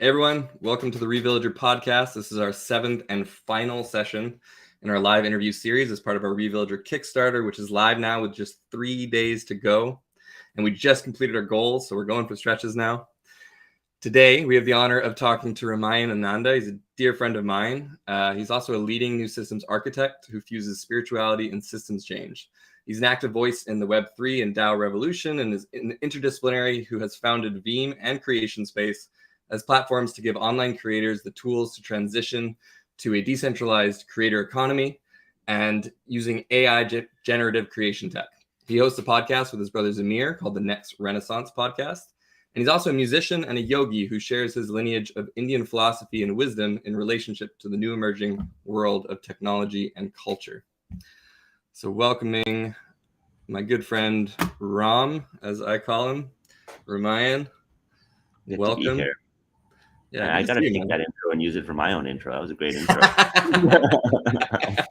Hey everyone, welcome to the Revillager podcast. This is our 7th and final session in our live interview series as part of our Revillager Kickstarter, which is live now with just 3 days to go. And we just completed our goals, so we're going for stretches now. Today, we have the honor of talking to Raamayan Ananda. He's a dear friend of mine. He's also a leading new systems architect who fuses spirituality and systems change. He's an active voice in the Web3 and DAO revolution and is an interdisciplinary who has founded VEME and Creation Space as platforms to give online creators the tools to transition to a decentralized creator economy and using AI generative creation tech. He hosts a podcast with his brother Zamir called the Next Renaissance Podcast. And he's also a musician and a yogi who shares his lineage of Indian philosophy and wisdom in relationship to the new emerging world of technology and culture. So welcoming my good friend Ram, as I call him, Raamayan. Welcome. To be here. Yeah, I gotta take that intro and use it for my own intro. That was a great intro.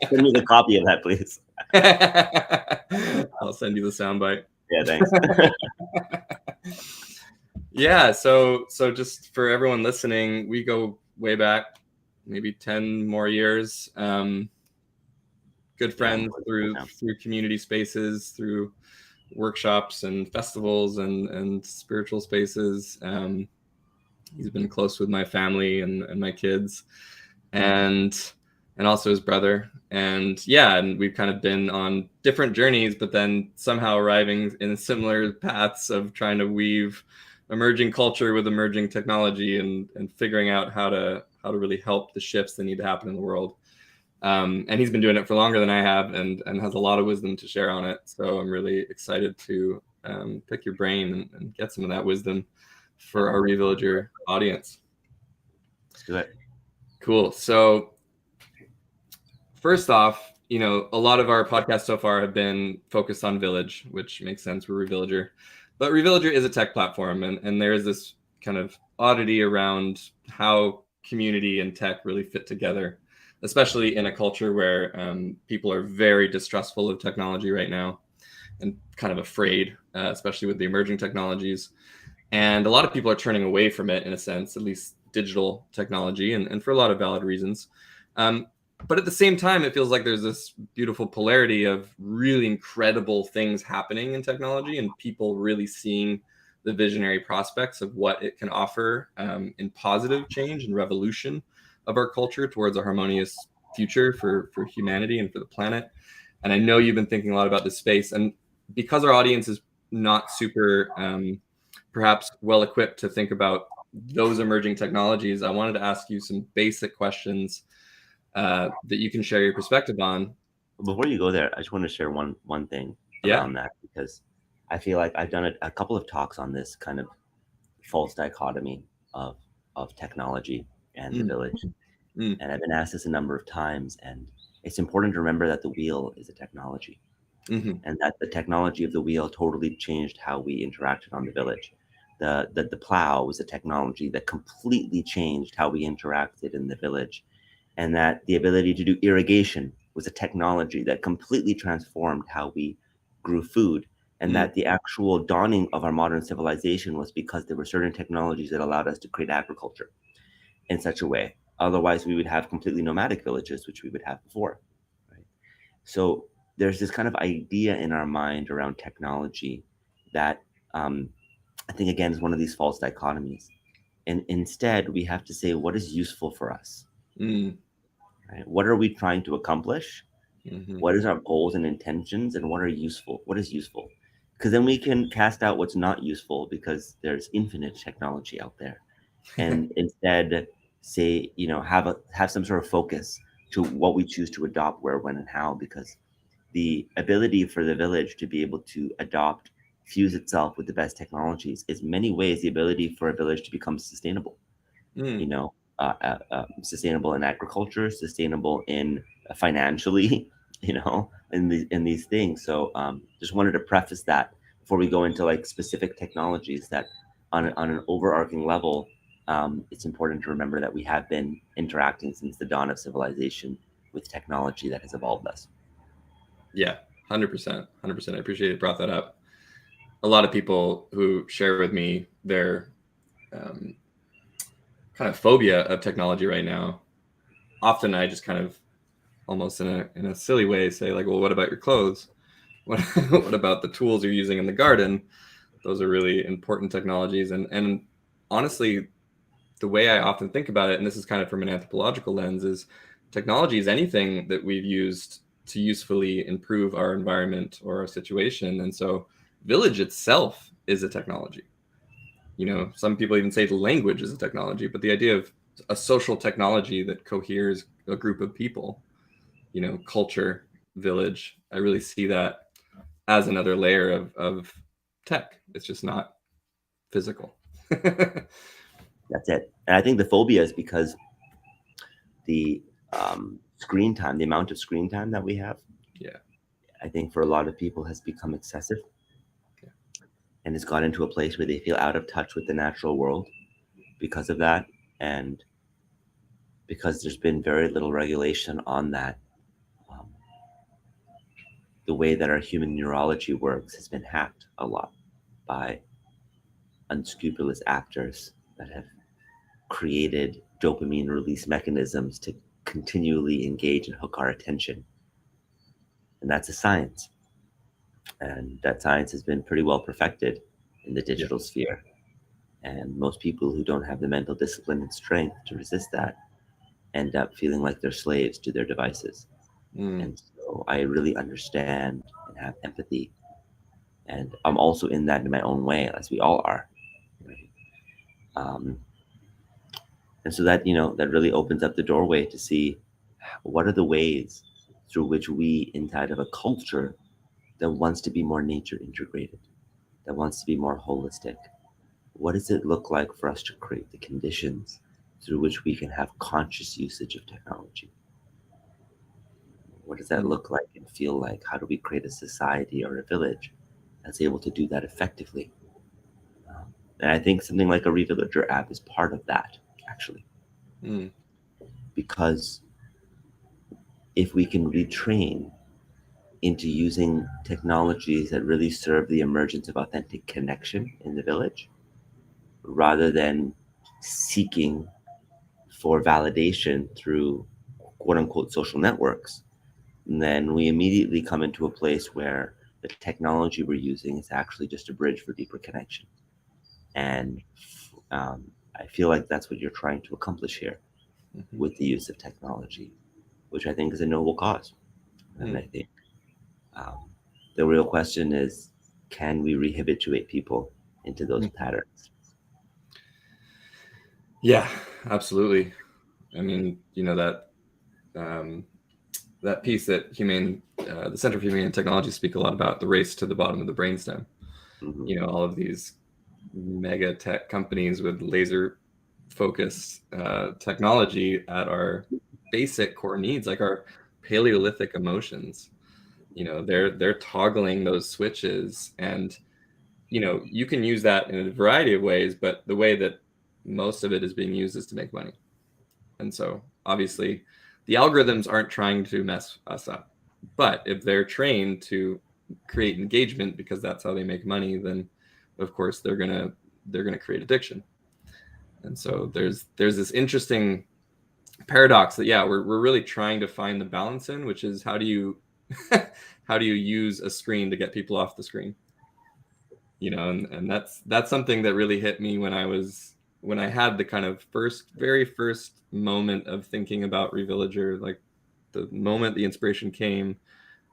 Send me the copy of that, please. I'll send you the soundbite. Yeah, thanks. Yeah, so just for everyone listening, we go way back, maybe 10 more years. Good friends through community spaces, through workshops and festivals and spiritual spaces. He's been close with my family and my kids and also his brother. And we've kind of been on different journeys, but then somehow arriving in similar paths of trying to weave emerging culture with emerging technology and figuring out how to really help the shifts that need to happen in the world. And he's been doing it for longer than I have and has a lot of wisdom to share on it. So I'm really excited to pick your brain and get some of that wisdom for our Revillager audience. Let's do it. Cool. So first off, a lot of our podcasts so far have been focused on Village, which makes sense. We're Revillager. But Revillager is a tech platform, and there is this kind of oddity around how community and tech really fit together, especially in a culture where people are very distrustful of technology right now and kind of afraid, especially with the emerging technologies. And a lot of people are turning away from it, in a sense, at least digital technology, and for a lot of valid reasons. But at the same time, it feels like there's this beautiful polarity of really incredible things happening in technology and people really seeing the visionary prospects of what it can offer in positive change and revolution of our culture towards a harmonious future for humanity and for the planet. And I know you've been thinking a lot about this space. And because our audience is not super perhaps well-equipped to think about those emerging technologies, I wanted to ask you some basic questions that you can share your perspective on. Before you go there, I just want to share one thing around that, because I feel like I've done a couple of talks on this kind of false dichotomy of technology and the village. And I've been asked this a number of times, and it's important to remember that the wheel is a technology. And that the technology of the wheel totally changed how we interacted on the village. The plow was a technology that completely changed how we interacted in the village. And that the ability to do irrigation was a technology that completely transformed how we grew food. And that the actual dawning of our modern civilization was because there were certain technologies that allowed us to create agriculture in such a way. Otherwise, we would have completely nomadic villages, which we would have before. Right? So there's this kind of idea in our mind around technology that I think, again, is one of these false dichotomies. And instead, we have to say, what is useful for us? Right? What are we trying to accomplish? What is our goals and intentions? And what is useful? Because then we can cast out what's not useful, because there's infinite technology out there. And instead say, have some sort of focus to what we choose to adopt, where, when, and how, because the ability for the village to be able to adopt, fuse itself with the best technologies is many ways the ability for a village to become sustainable. Sustainable in agriculture, sustainable in financially, in these things. So just wanted to preface that before we go into like specific technologies, that on an overarching level, it's important to remember that we have been interacting since the dawn of civilization with technology that has evolved us. Yeah, 100%. I appreciate it. Brought that up. A lot of people who share with me their kind of phobia of technology right now, often I just kind of almost in a silly way say like, well, what about your clothes? What about the tools you're using in the garden? Those are really important technologies. And honestly, the way I often think about it, and this is kind of from an anthropological lens, is technology is anything that we've used to usefully improve our environment or our situation. And so village itself is a technology. You know, some people even say the language is a technology, but the idea of a social technology that coheres a group of people, you know, culture, village, I really see that as another layer of tech. It's just not physical. That's it. And I think the phobia is because the screen time, the amount of screen time that we have, I think for a lot of people has become excessive, and it's got into a place where they feel out of touch with the natural world because of that. And because there's been very little regulation on that, the way that our human neurology works has been hacked a lot by unscrupulous actors that have created dopamine release mechanisms to continually engage and hook our attention. And that's a science. And that science has been pretty well perfected in the digital sphere. And most people who don't have the mental discipline and strength to resist that end up feeling like they're slaves to their devices. And so I really understand and have empathy. And I'm also in that in my own way, as we all are. And so that, that really opens up the doorway to see what are the ways through which we, inside of a culture that wants to be more nature integrated, that wants to be more holistic, what does it look like for us to create the conditions through which we can have conscious usage of technology? What does that look like and feel like? How do we create a society or a village that's able to do that effectively? And I think something like a Revillager app is part of that, actually. Because if we can retrain into using technologies that really serve the emergence of authentic connection in the village, rather than seeking for validation through quote unquote social networks, then we immediately come into a place where the technology we're using is actually just a bridge for deeper connection. And I feel like that's what you're trying to accomplish here with the use of technology, which I think is a noble cause. And I think the real question is, can we rehabituate people into those patterns? Yeah, absolutely. I mean, that piece that the Center for Humane Technology speak a lot about, the race to the bottom of the brainstem. All of these mega tech companies with laser focused technology at our basic core needs, like our Paleolithic emotions. They're toggling those switches, and you can use that in a variety of ways, but the way that most of it is being used is to make money. And so obviously the algorithms aren't trying to mess us up, but if they're trained to create engagement because that's how they make money, then of course they're gonna create addiction. And so there's this interesting paradox that we're really trying to find the balance in, which is how do you use a screen to get people off the screen? And that's something that really hit me when I had the kind of very first moment of thinking about Revillager. Like the moment the inspiration came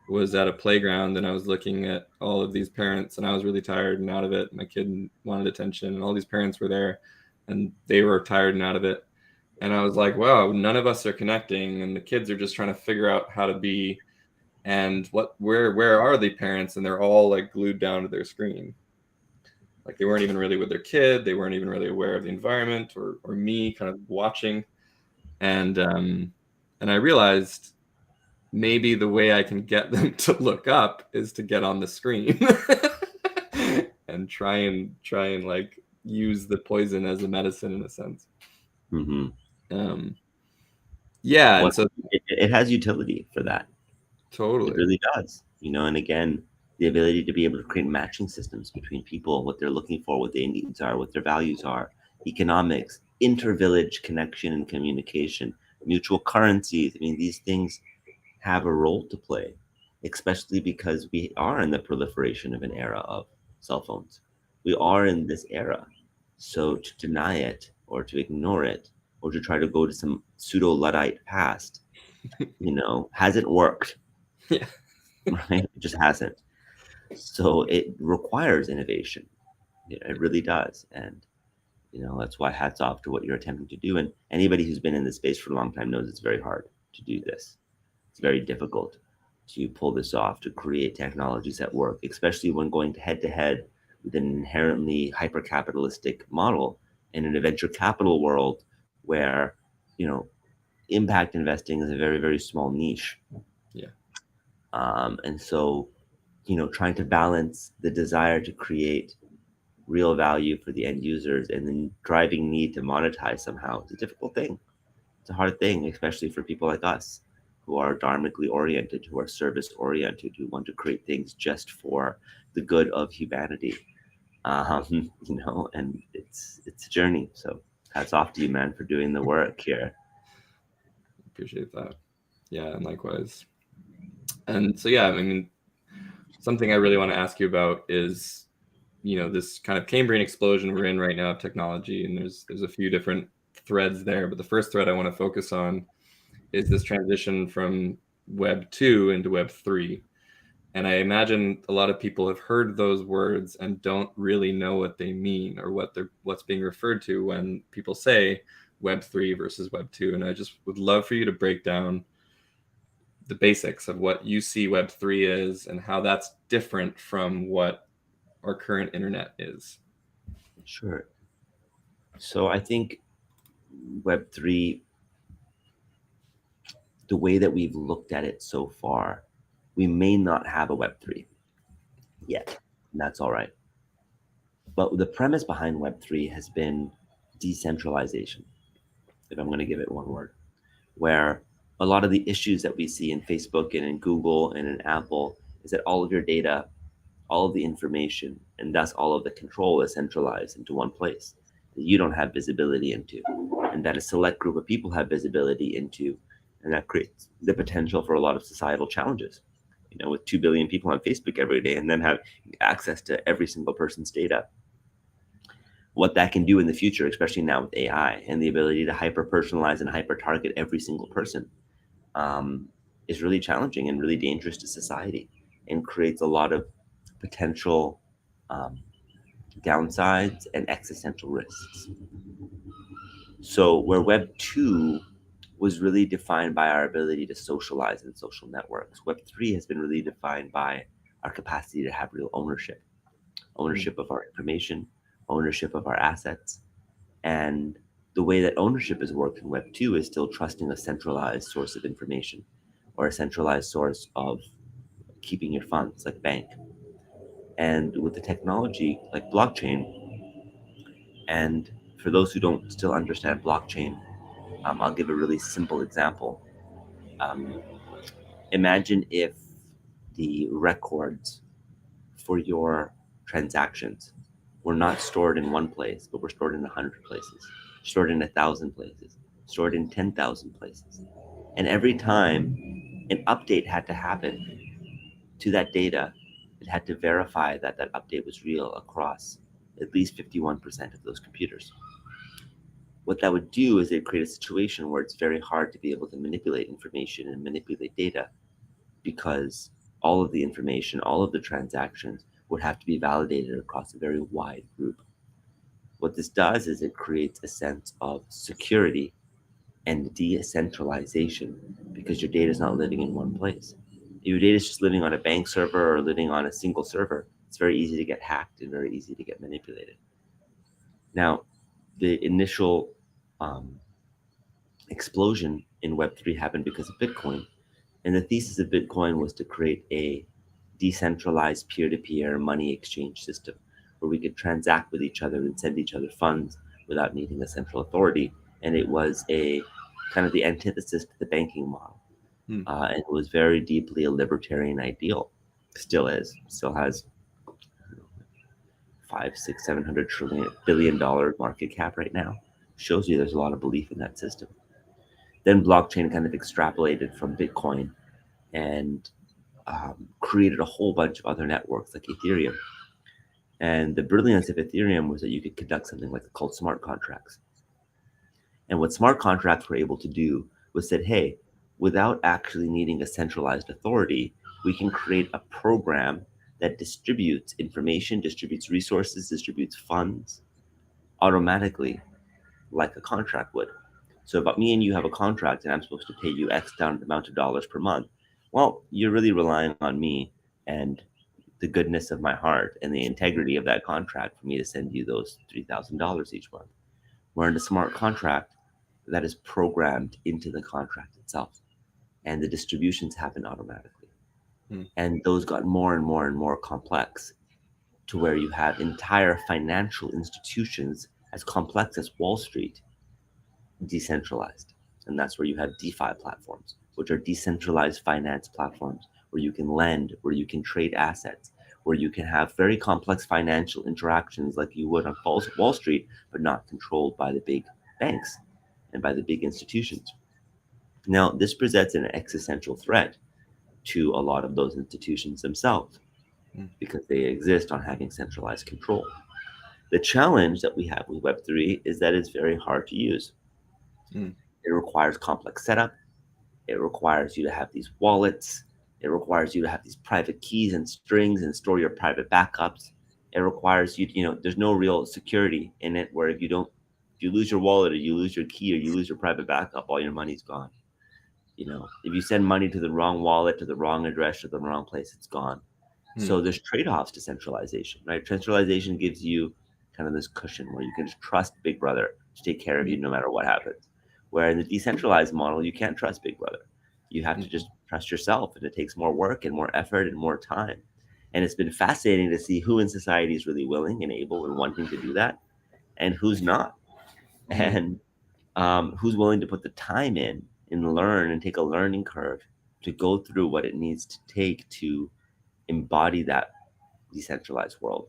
was at a playground, and I was looking at all of these parents, and I was really tired and out of it. My kid wanted attention, and all these parents were there, and they were tired and out of it. And I was like, wow, none of us are connecting, and the kids are just trying to figure out how to be, and where are the parents? And they're all like glued down to their screen. Like they weren't even really with their kid. They weren't even really aware of the environment or me kind of watching. And I realized maybe the way I can get them to look up is to get on the screen and try and like use the poison as a medicine in a sense. Yeah. Well, and so it has utility for that. Totally. It really does. And again, the ability to be able to create matching systems between people, what they're looking for, what their needs are, what their values are, economics, inter-village connection and communication, mutual currencies. I mean, these things have a role to play, especially because we are in the proliferation of an era of cell phones. We are in this era. So to deny it or to ignore it or to try to go to some pseudo-Luddite past, hasn't worked. Yeah. Right? It just hasn't. So it requires innovation. It really does. And that's why hats off to what you're attempting to do. And anybody who's been in this space for a long time knows it's very hard to do this. It's very difficult to pull this off, to create technologies that work, especially when going head to head with an inherently hyper-capitalistic model and in a venture capital world where, impact investing is a very, very small niche. Yeah. And so, trying to balance the desire to create real value for the end users and the driving need to monetize somehow is a difficult thing. It's a hard thing, especially for people like us who are dharmically oriented, who are service oriented, who want to create things just for the good of humanity. And it's a journey. So hats off to you, man, for doing the work here. Appreciate that. Yeah, and likewise. And so, yeah, I mean, something I really want to ask you about is, this kind of Cambrian explosion we're in right now of technology, and there's a few different threads there, but the first thread I want to focus on is this transition from Web 2 into Web 3. And I imagine a lot of people have heard those words and don't really know what they mean or what's being referred to when people say Web 3 versus Web 2. And I just would love for you to break down the basics of what you see Web 3 is and how that's different from what our current internet is. Sure. So I think Web 3, the way that we've looked at it so far, we may not have a Web 3 yet. And that's all right. But the premise behind Web 3 has been decentralization, if I'm going to give it one word, where a lot of the issues that we see in Facebook and in Google and in Apple is that all of your data, all of the information, and thus all of the control is centralized into one place that you don't have visibility into, and that a select group of people have visibility into, and that creates the potential for a lot of societal challenges. With 2 billion people on Facebook every day and then have access to every single person's data, what that can do in the future, especially now with AI and the ability to hyper-personalize and hyper-target every single person, is really challenging and really dangerous to society and creates a lot of potential downsides and existential risks. So where Web 2 was really defined by our ability to socialize in social networks, Web 3 has been really defined by our capacity to have real ownership of our information, ownership of our assets. And the way that ownership has worked in Web 2 is still trusting a centralized source of information or a centralized source of keeping your funds, like bank. And with the technology like blockchain, and for those who don't still understand blockchain, I'll give a really simple example. Imagine if the records for your transactions were not stored in one place, but were stored in 100 places, stored in 1,000 places, stored in 10,000 places. And every time an update had to happen to that data, it had to verify that that update was real across at least 51% of those computers. What that would do is it create a situation where it's very hard to be able to manipulate information and manipulate data, because all of the information, all of the transactions would have to be validated across a very wide group. What this does is it creates a sense of security and decentralization, because your data is not living in one place. If your data is just living on a bank server or living on a single server, it's very easy to get hacked and very easy to get manipulated. Now, the initial explosion in Web3 happened because of Bitcoin. And the thesis of Bitcoin was to create a decentralized peer-to-peer money exchange system where we could transact with each other and send each other funds without needing a central authority. And it was a kind of the antithesis to the banking model. And it was very deeply a libertarian ideal. Still is. Still has $500, $600, $700 billion market cap right now. shows you there's a lot of belief in that system. Then blockchain kind of extrapolated from Bitcoin and created a whole bunch of other networks like Ethereum. And the brilliance of Ethereum was that you could conduct something like called smart contracts. And what smart contracts were able to do was said, hey, without actually needing a centralized authority, we can create a program that distributes information, distributes resources, distributes funds automatically like a contract would. So if me and you have a contract and I'm supposed to pay you X down amount of dollars per month, well, you're really relying on me and the goodness of my heart and the integrity of that contract for me to send you those $3,000 each month. We're in a smart contract that is programmed into the contract itself, and the distributions happen automatically. And those got more and more and more complex to where you have entire financial institutions as complex as Wall Street decentralized. And that's where you have DeFi platforms, which are decentralized finance platforms where you can lend, where you can trade assets, where you can have very complex financial interactions like you would on Wall Street, but not controlled by the big banks and by the big institutions. Now, this presents an existential threat to a lot of those institutions themselves because they exist on having centralized control. The challenge that we have with Web3 is that it's very hard to use. It requires complex setup. It requires you to have these wallets. It requires you to have these private keys and strings and store your private backups. It requires you, there's no real security in it where if you lose your wallet or you lose your key or you lose your private backup, all your money's gone. If you send money to the wrong wallet, to the wrong address, to the wrong place, it's gone. So there's trade-offs to centralization, right? Centralization gives you kind of this cushion where you can just trust Big Brother to take care of you no matter what happens. Where in the decentralized model, you can't trust Big Brother. You have to just trust yourself, and it takes more work and more effort and more time. And it's been fascinating to see who in society is really willing and able and wanting to do that and who's not. And who's willing to put the time in and learn and take a learning curve to go through what it needs to take to embody that decentralized world.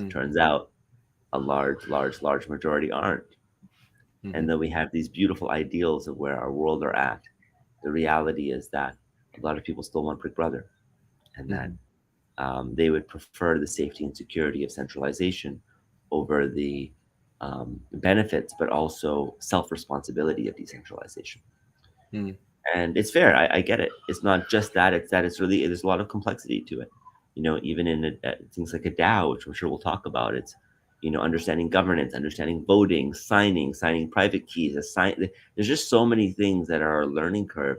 Turns out a large majority aren't. And then we have these beautiful ideals of where our world are at. The reality is that a lot of people still want Big Brother, and that they would prefer the safety and security of centralization over the benefits, but also self-responsibility of decentralization. And it's fair. I get it. It's not just that. It's that it's really, there's a lot of complexity to it. Even in things like a DAO, which I'm sure we'll talk about, it's, understanding governance, understanding voting, signing private keys, there's just so many things that are a learning curve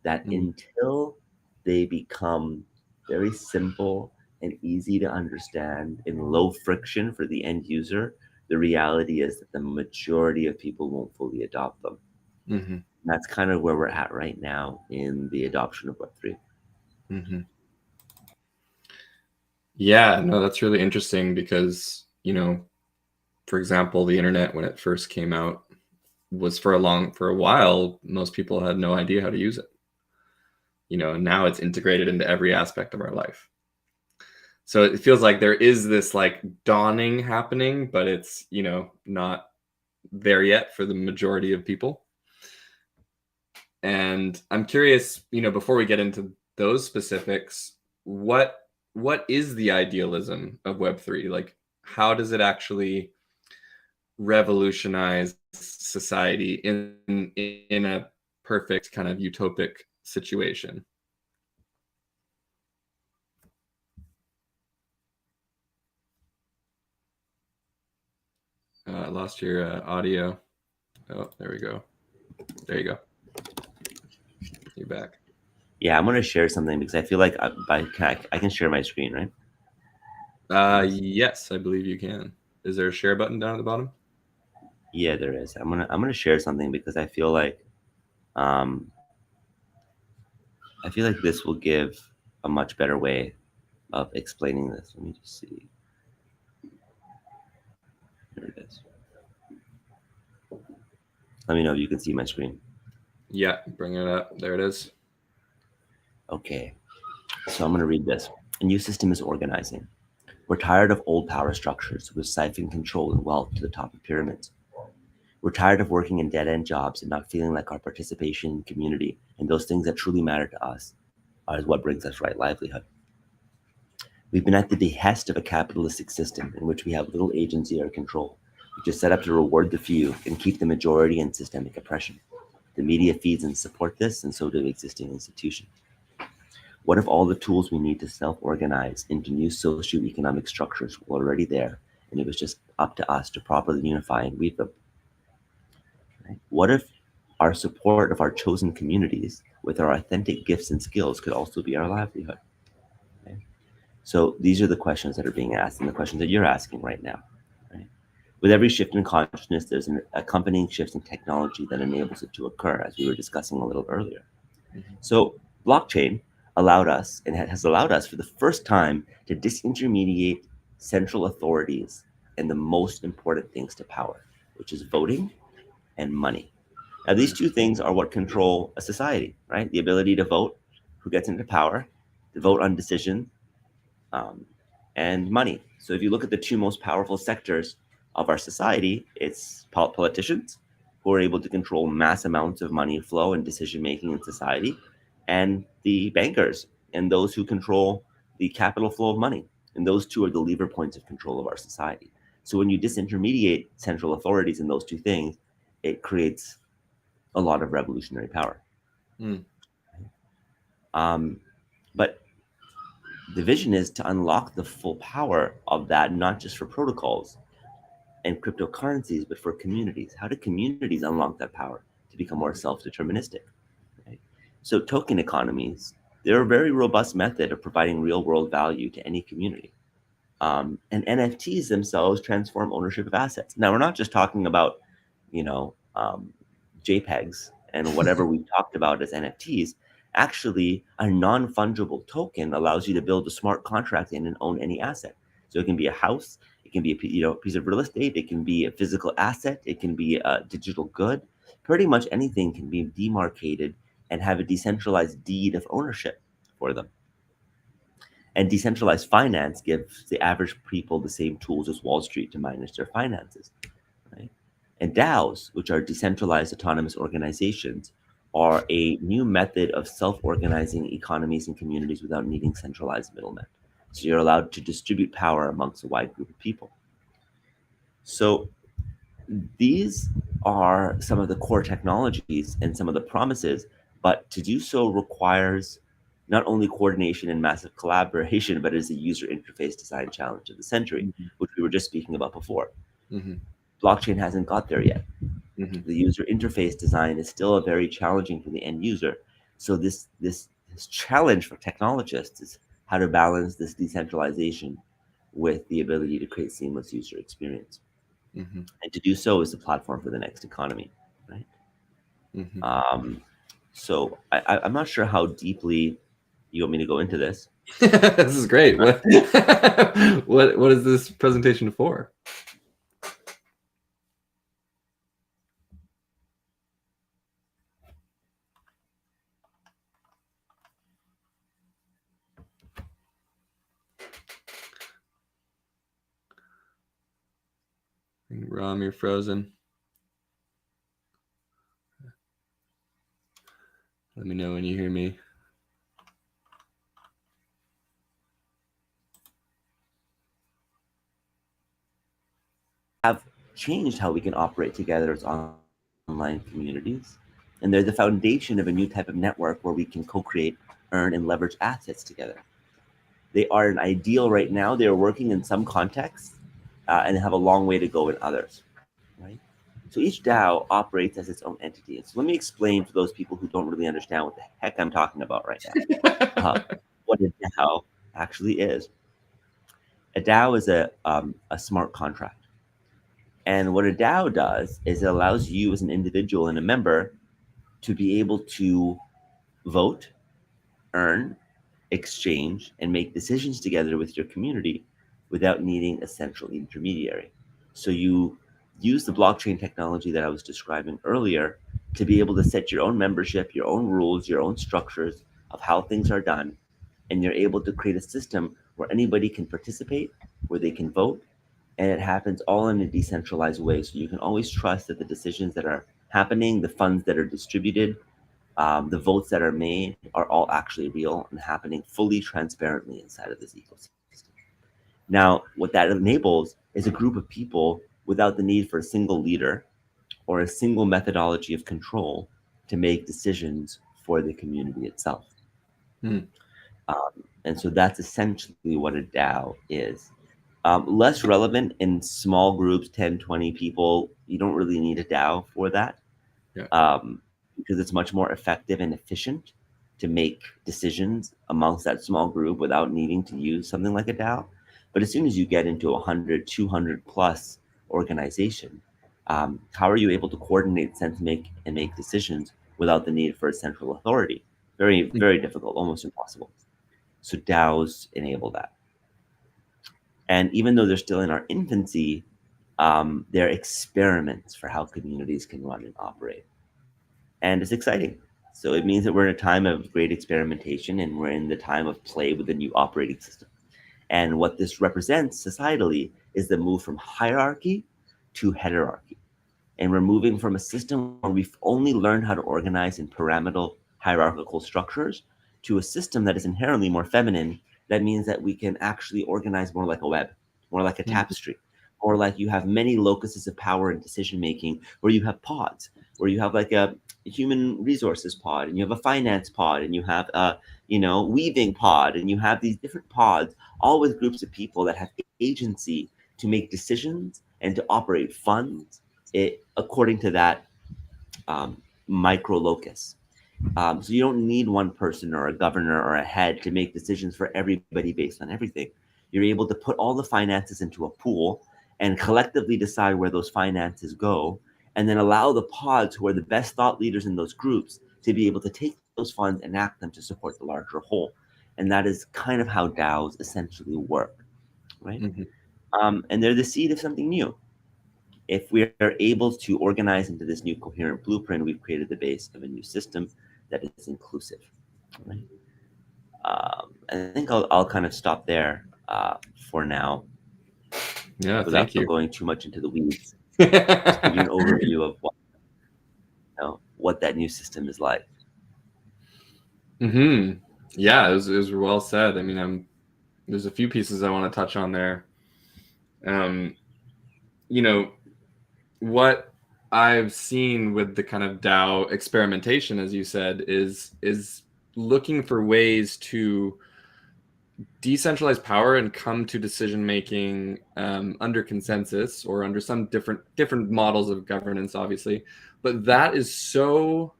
that until they become very simple and easy to understand and low friction for the end user, the reality is that the majority of people won't fully adopt them. That's kind of where we're at right now in the adoption of Web3. Yeah, no, that's really interesting because, for example, the internet, when it first came out, was for a while, most people had no idea how to use it. And now it's integrated into every aspect of our life. So it feels like there is this like dawning happening, but it's, not there yet for the majority of people. And I'm curious, before we get into those specifics, what is the idealism of Web3? Like, how does it actually revolutionize society in a perfect kind of utopic situation? I lost your audio. Oh, there we go. There you go. You're back. Yeah, I'm going to share something because I feel like I can share my screen, right? Yes, I believe you can. Is there a share button down at the bottom? Yeah, there is. I'm gonna share something because I feel like this will give a much better way of explaining this. Let me just see. Here it is. Let me know if you can see my screen. Yeah, bring it up. There it is. Okay, so I'm going to read this. A new system is organizing. We're tired of old power structures which siphon control and wealth to the top of pyramids. We're tired of working in dead-end jobs and not feeling like our participation in community and those things that truly matter to us are what brings us right livelihood. We've been at the behest of a capitalistic system in which we have little agency or control, which is set up to reward the few and keep the majority in systemic oppression. The media feeds and support this, and so do existing institutions. What if all the tools we need to self-organize into new socioeconomic structures were already there, and it was just up to us to properly unify and weave them? Right? What if our support of our chosen communities with our authentic gifts and skills could also be our livelihood? Right? So these are the questions that are being asked and the questions that you're asking right now. Right? With every shift in consciousness, there's an accompanying shift in technology that enables it to occur, as we were discussing a little earlier. So blockchain allowed us, and has allowed us for the first time, to disintermediate central authorities and the most important things to power, which is voting and money. Now, these two things are what control a society, right? The ability to vote, who gets into power, to vote on decisions, and money. So if you look at the two most powerful sectors of our society, it's politicians, who are able to control mass amounts of money flow and decision making in society, and the bankers and those who control the capital flow of money. And those two are the lever points of control of our society. So when you disintermediate central authorities in those two things, it creates a lot of revolutionary power. But the vision is to unlock the full power of that, not just for protocols and cryptocurrencies, but for communities. How do communities unlock that power to become more self-deterministic? Right? So token economies, they're a very robust method of providing real-world value to any community. And NFTs themselves transform ownership of assets. Now, we're not just talking about, JPEGs and whatever we've talked about as NFTs. Actually, a non-fungible token allows you to build a smart contract in and own any asset. So it can be a house, it can be a piece of real estate, it can be a physical asset, it can be a digital good. Pretty much anything can be demarcated and have a decentralized deed of ownership for them. And decentralized finance gives the average people the same tools as Wall Street to manage their finances. Right? And DAOs, which are decentralized autonomous organizations, are a new method of self-organizing economies and communities without needing centralized middlemen. So you're allowed to distribute power amongst a wide group of people. So these are some of the core technologies and some of the promises, but to do so requires not only coordination and massive collaboration, but is a user interface design challenge of the century, which we were just speaking about before. Blockchain hasn't got there yet. The user interface design is still very challenging for the end user. So this challenge for technologists is how to balance this decentralization with the ability to create seamless user experience. And to do so is the platform for the next economy, right? So I'm not sure how deeply you want me to go into this. This is great. What is this presentation for? Ram, you're frozen. Let me know when you hear me. Have changed how we can operate together as online communities. And they're the foundation of a new type of network where we can co-create, earn, and leverage assets together. They are an ideal right now. They are working in some contexts and have a long way to go in others, right? So each DAO operates as its own entity. So let me explain for those people who don't really understand what the heck I'm talking about right now. What a DAO actually is. A DAO is a smart contract. And what a DAO does is it allows you as an individual and a member to be able to vote, earn, exchange, and make decisions together with your community without needing a central intermediary. So you use the blockchain technology that I was describing earlier to be able to set your own membership, your own rules, your own structures of how things are done. And you're able to create a system where anybody can participate, where they can vote, and where they can exchange, and where they can make decisions together. And you can do so with the blockchain technology that I was describing earlier. So you use the blockchain technology that I was describing earlier to be able to set your own membership, your own rules, your own structures of how things are done. And you're able to create a system where anybody can participate, where they can vote, and it happens all in a decentralized way. So you can always trust that the decisions that are happening, the funds that are distributed, the votes that are made are all actually real and happening fully transparently inside of this ecosystem. Now, what that enables is a group of people without the need for a single leader or a single methodology of control to make decisions for the community itself. Hmm. And so that's essentially what a DAO is. Less relevant in small groups, 10, 20 people. You don't really need a DAO for that. Yeah. Because it's much more effective and efficient to make decisions amongst that small group without needing to use something like a DAO. But as soon as you get into 100, 200 plus organization, how are you able to coordinate, sense, make decisions without the need for a central authority? Very, very difficult, almost impossible. So DAOs enable that. And even though they're still in our infancy, they're experiments for how communities can run and operate. And it's exciting. So it means that we're in a time of great experimentation, and we're in the time of play with the new operating system. And what this represents societally is the move from hierarchy to heterarchy. And we're moving from a system where we've only learned how to organize in pyramidal hierarchical structures to a system that is inherently more feminine. That means that we can actually organize more like a web, more like a tapestry, or like you have many locuses of power and decision making where you have pods, where you have like a human resources pod, and you have a finance pod, and you have a weaving pod, and you have these different pods, all with groups of people that have agency to make decisions and to operate funds according to that micro locus. So you don't need one person or a governor or a head to make decisions for everybody based on everything. You're able to put all the finances into a pool and collectively decide where those finances go, and then allow the pods, who are the best thought leaders in those groups, to be able to take those funds and act them to support the larger whole. And that is kind of how DAOs essentially work, right? And they're the seed of something new. If we are able to organize into this new coherent blueprint, we've created the base of a new system that is inclusive, right? I think I'll kind of stop there for now. Yeah, without thank you. going too much into the weeds. Just give you an overview of what that new system is like. Yeah, it was well said. I mean, there's a few pieces I want to touch on there. What I've seen with the kind of DAO experimentation, as you said, is looking for ways to decentralize power and come to decision making under consensus or under some different models of governance, obviously. But that is so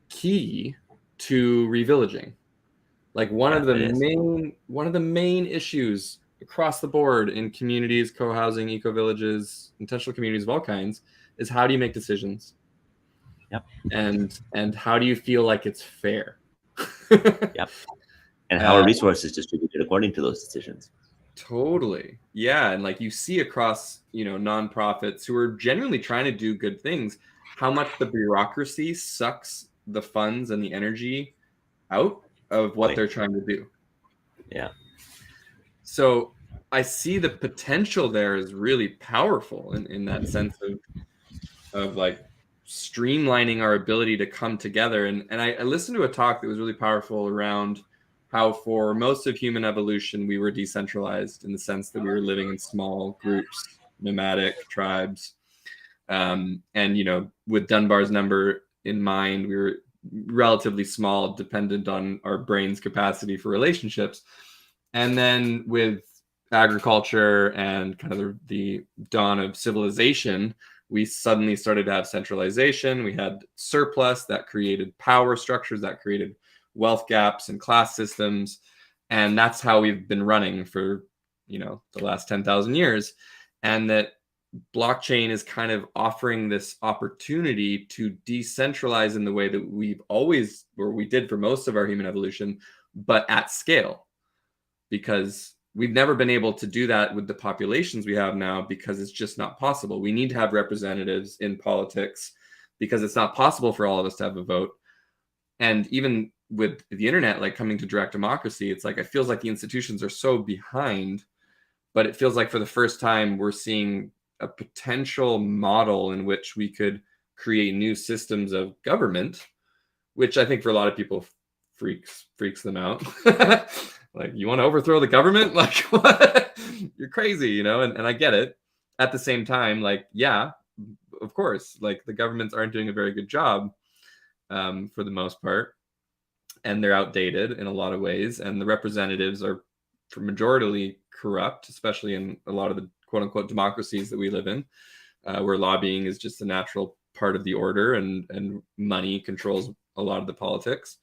key to revillaging. Like one of the main issues across the board in communities, co-housing, eco-villages, intentional communities of all kinds is how do you make decisions? Yep. And how do you feel like it's fair? Yep. And how are resources distributed according to those decisions? Totally. Yeah. And like you see across, nonprofits who are genuinely trying to do good things, how much the bureaucracy sucks the funds and the energy out of what they're trying to do. Yeah. So I see the potential there is really powerful in that sense of like streamlining our ability to come together. And I listened to a talk that was really powerful around how for most of human evolution, we were decentralized in the sense that we were living in small groups, nomadic tribes. And, with Dunbar's number in mind, we were relatively small, dependent on our brain's capacity for relationships. And then with agriculture and kind of the dawn of civilization, we suddenly started to have centralization. We had surplus that created power structures, that created wealth gaps and class systems. And that's how we've been running for, the last 10,000 years. And that blockchain is kind of offering this opportunity to decentralize in the way that we did for most of our human evolution, but at scale. Because we've never been able to do that with the populations we have now, because it's just not possible. We need to have representatives in politics because it's not possible for all of us to have a vote. And even with the internet, like coming to direct democracy, it's like, it feels like the institutions are so behind, but it feels like for the first time we're seeing a potential model in which we could create new systems of government, which I think for a lot of people freaks them out. Like, you want to overthrow the government? Like, what? You're crazy, you know? And I get it. At the same time, like, yeah, of course, like the governments aren't doing a very good job for the most part, and they're outdated in a lot of ways, and the representatives are majoritarily corrupt, especially in a lot of the quote unquote democracies that we live in, where lobbying is just a natural part of the order, and money controls a lot of the politics.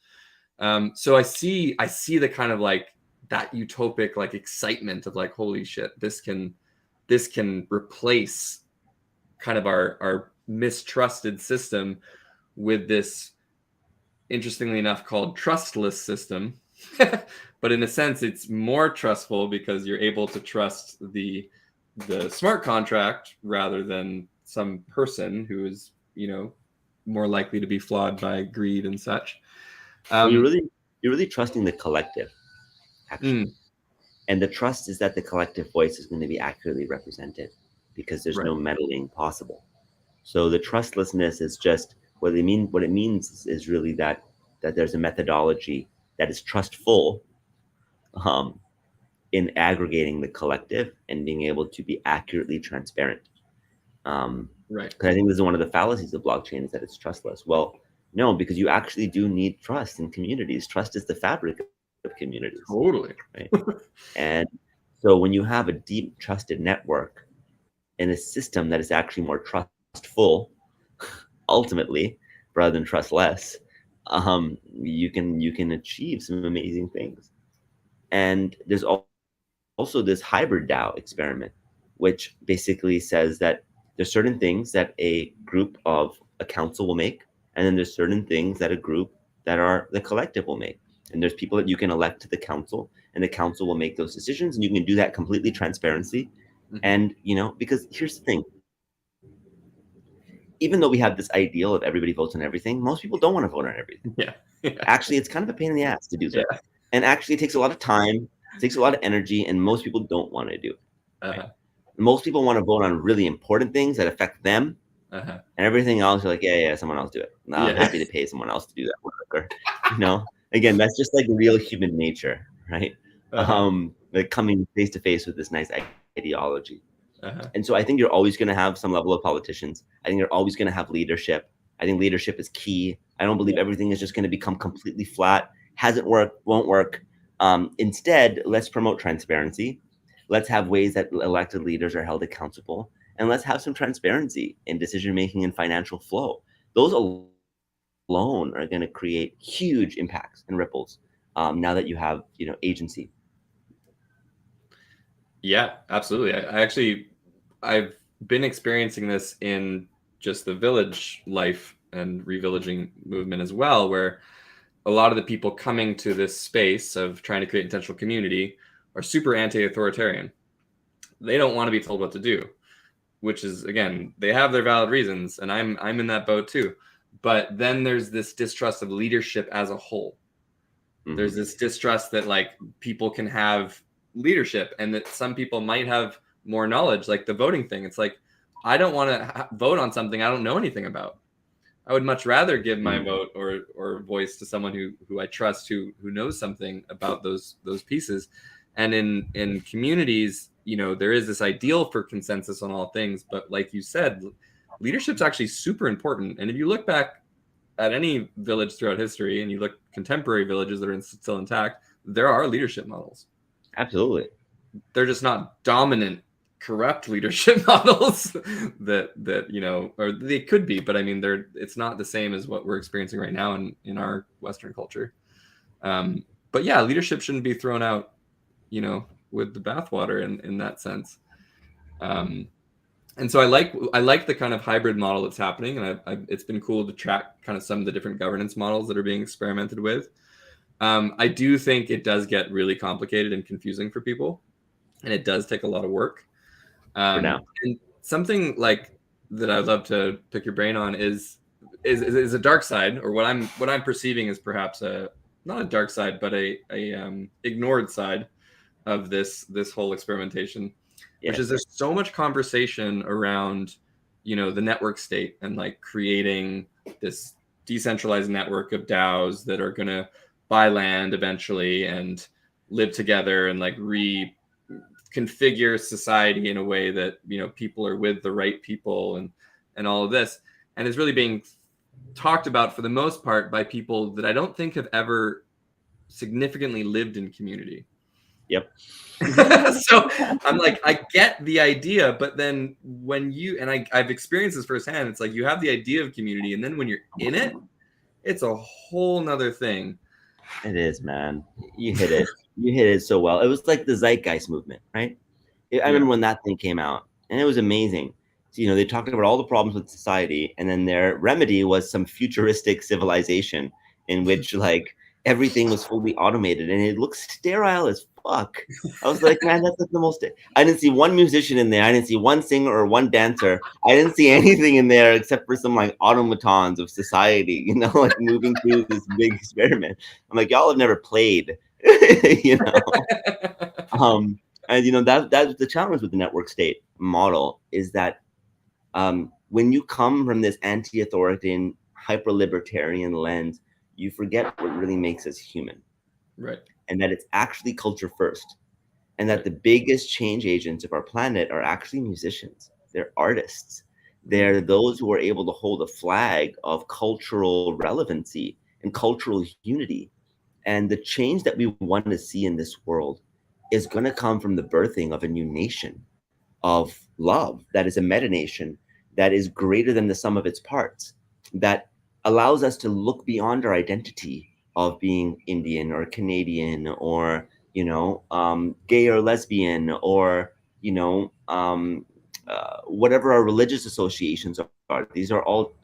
So I see the kind of like that utopic like excitement of like, holy shit, this can replace kind of our mistrusted system with this, interestingly enough, called trustless system. But in a sense, it's more trustful because you're able to trust the smart contract rather than some person who is, you know, more likely to be flawed by greed and such. Well, you're really trusting the collective, actually. And the trust is that the collective voice is going to be accurately represented because there's no meddling possible. So the trustlessness is just what it means is really that there's a methodology that is trustful in aggregating the collective and being able to be accurately transparent. Because I think this is one of the fallacies of blockchain, is that it's trustless. Well, no, because you actually do need trust in communities. Trust is the fabric of communities. Totally. Right? And so when you have a deep trusted network in a system that is actually more trustful, ultimately, rather than trustless, you can achieve some amazing things. And there's also this hybrid DAO experiment, which basically says that there's certain things that a group of a council will make, and then there's certain things that a group that are the collective will make. And there's people that you can elect to the council, and the council will make those decisions, and you can do that completely transparency. And, you know, because here's the thing, even though we have this ideal of everybody votes on everything, most people don't want to vote on everything. Actually, it's kind of a pain in the ass to do so. And actually, it takes a lot of time, it takes a lot of energy, and most people don't want to do it. Right? Most people want to vote on really important things that affect them, and everything else, you're like, yeah, someone else do it. No, I'm happy to pay someone else to do that work. You know, again, that's just like real human nature, right? Like coming face to face with this nice ideology. And so I think you're always going to have some level of politicians. I think you're always going to have leadership. I think leadership is key. I don't believe everything is just going to become completely flat. Hasn't worked, won't work. Instead, let's promote transparency. Let's have ways that elected leaders are held accountable. And let's have some transparency in decision-making and financial flow. Those alone are going to create huge impacts and ripples now that you have, you know, agency. Yeah, absolutely. I've been experiencing this in just the village life and revillaging movement as well, where a lot of the people coming to this space of trying to create intentional community are super anti-authoritarian. They don't want to be told what to do, which is, again, they have their valid reasons, and I'm in that boat too. But then there's this distrust of leadership as a whole. There's this distrust that like people can have leadership, and that some people might have more knowledge, like the voting thing. It's like, I don't want to vote on something I don't know anything about. I would much rather give my vote or voice to someone who I trust, who knows something about those pieces. And in communities, you know, there is this ideal for consensus on all things, but like you said, leadership's actually super important. And if you look back at any village throughout history, and you look contemporary villages that are still intact, there are leadership models. Absolutely. They're just not dominant, corrupt leadership models that you know, or they could be, but I mean, it's not the same as what we're experiencing right now in our Western culture. But yeah, leadership shouldn't be thrown out, you know, with the bathwater in that sense. And so I like the kind of hybrid model that's happening, and it's been cool to track kind of some of the different governance models that are being experimented with. I do think it does get really complicated and confusing for people, and it does take a lot of work. For now. And something like that I'd love to pick your brain on is a dark side, or what I'm perceiving is perhaps not a dark side, but a ignored side of this whole experimentation. which is there's so much conversation around, you know, the network state and like creating this decentralized network of DAOs that are going to buy land eventually and live together and like reconfigure society in a way that, you know, people are with the right people and all of this. And it's really being talked about for the most part by people that I don't think have ever significantly lived in community. Yep. So I'm like, I get the idea, but then when you, and I've experienced this firsthand, it's like you have the idea of community, and then when you're in it, it's a whole nother thing. It is, man. You hit it. You hit it so well. It was like the zeitgeist movement, right? I remember when that thing came out, and it was amazing. So, you know, they talked about all the problems with society, and then their remedy was some futuristic civilization in which like everything was fully automated, and it looked sterile as fuck. I was like, man, that's like the most. I didn't see one musician in there. I didn't see one singer or one dancer. I didn't see anything in there except for some like automatons of society, you know, like moving through this big experiment. I'm like, y'all have never played, you know. And you know that's the challenge with the network state model is that when you come from this anti-authoritarian, hyper-libertarian lens, you forget what really makes us human, right? And that it's actually culture first, and that the biggest change agents of our planet are actually musicians. They're artists. They're those who are able to hold a flag of cultural relevancy and cultural unity. And the change that we want to see in this world is going to come from the birthing of a new nation of love that is a meta nation that is greater than the sum of its parts, that allows us to look beyond our identity of being Indian or Canadian or, you know, gay or lesbian or, you know, whatever our religious associations are. These are all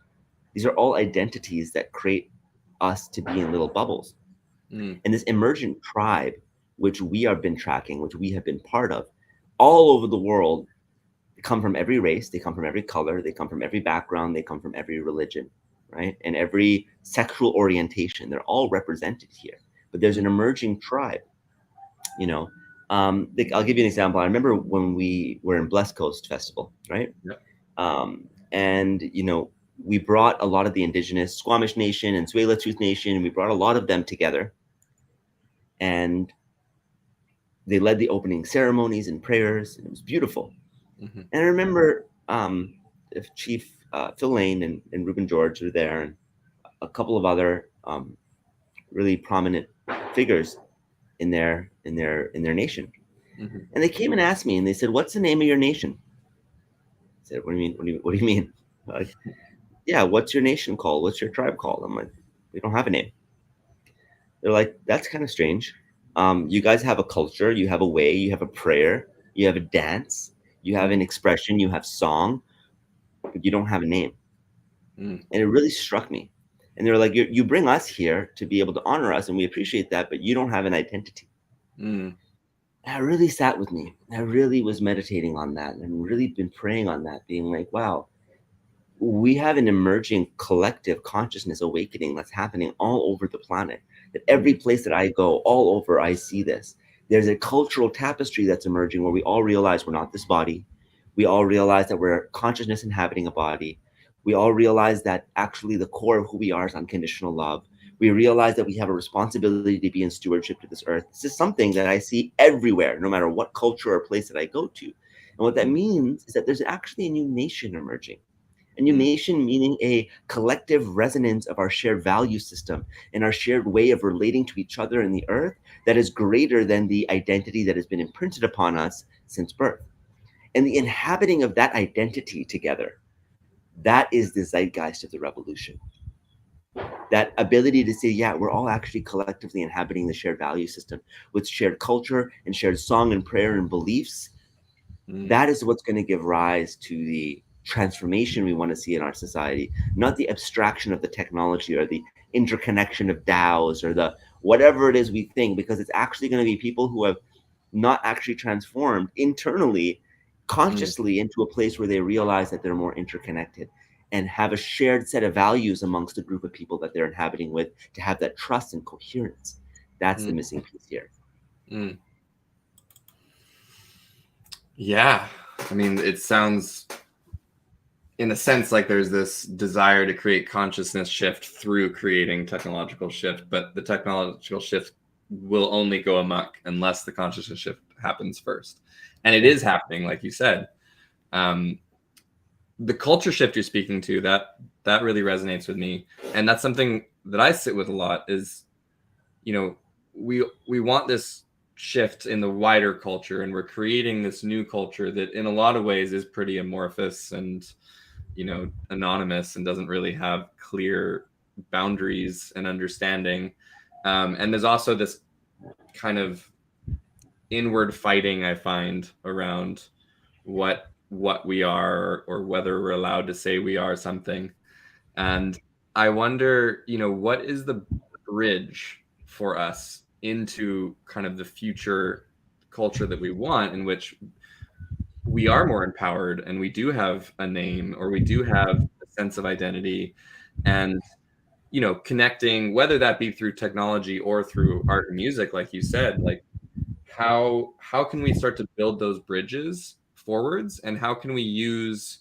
identities that create us to be in little bubbles. And this emergent tribe, which we have been tracking, which we have been part of, all over the world, they come from every race, they come from every color, they come from every background, they come from every religion, right? And every sexual orientation, they're all represented here. But there's an emerging tribe, you know. I'll give you an example. I remember when we were in Blessed Coast Festival, right? Yeah. And, you know, we brought a lot of the indigenous Squamish Nation and Tsleil-Waututh Nation, we brought a lot of them together. And they led the opening ceremonies and prayers, and it was beautiful. And I remember Chief Phil Lane and Reuben George were there, and a couple of other really prominent figures in their nation. And they came and asked me, and they said, "What's the name of your nation?" I said, "What do you mean? What do you mean?" Like, yeah, what's your nation called? What's your tribe called? I'm like, we don't have a name. They're like, that's kind of strange. You guys have a culture, you have a way, you have a prayer, you have a dance, you have an expression, you have song, but you don't have a name. And it really struck me. And they were like, you bring us here to be able to honor us, and we appreciate that, but you don't have an identity. That really sat with me. I really was meditating on that and really been praying on that, being like, wow, we have an emerging collective consciousness awakening that's happening all over the planet. That every place that I go, all over, I see this. There's a cultural tapestry that's emerging where we all realize we're not this body. We all realize that we're consciousness inhabiting a body. We all realize that actually the core of who we are is unconditional love. We realize that we have a responsibility to be in stewardship to this earth. This is something that I see everywhere, no matter what culture or place that I go to. And what that means is that there's actually a new nation emerging. A new nation meaning a collective resonance of our shared value system and our shared way of relating to each other in the earth that is greater than the identity that has been imprinted upon us since birth. And the inhabiting of that identity together, that is the zeitgeist of the revolution. That ability to say, yeah, we're all actually collectively inhabiting the shared value system with shared culture and shared song and prayer and beliefs. That is what's going to give rise to the transformation we want to see in our society, not the abstraction of the technology or the interconnection of DAOs or the whatever it is we think, because it's actually going to be people who have not actually transformed internally, consciously into a place where they realize that they're more interconnected and have a shared set of values amongst a group of people that they're inhabiting with to have that trust and coherence. That's the missing piece here. Yeah. I mean, it sounds in a sense like there's this desire to create consciousness shift through creating technological shift, but the technological shift will only go amok unless the consciousness shift happens first. And it is happening, like you said. The culture shift you're speaking to, that really resonates with me. And that's something that I sit with a lot is, you know, we want this shift in the wider culture, and we're creating this new culture that in a lot of ways is pretty amorphous and, you know, anonymous and doesn't really have clear boundaries and understanding. And there's also this kind of inward fighting I find around what we are, or whether we're allowed to say we are something. And I wonder, you know, what is the bridge for us into kind of the future culture that we want, in which we are more empowered and we do have a name, or we do have a sense of identity, and, you know, connecting, whether that be through technology or through art and music, like you said, like how can we start to build those bridges forwards, and how can we use,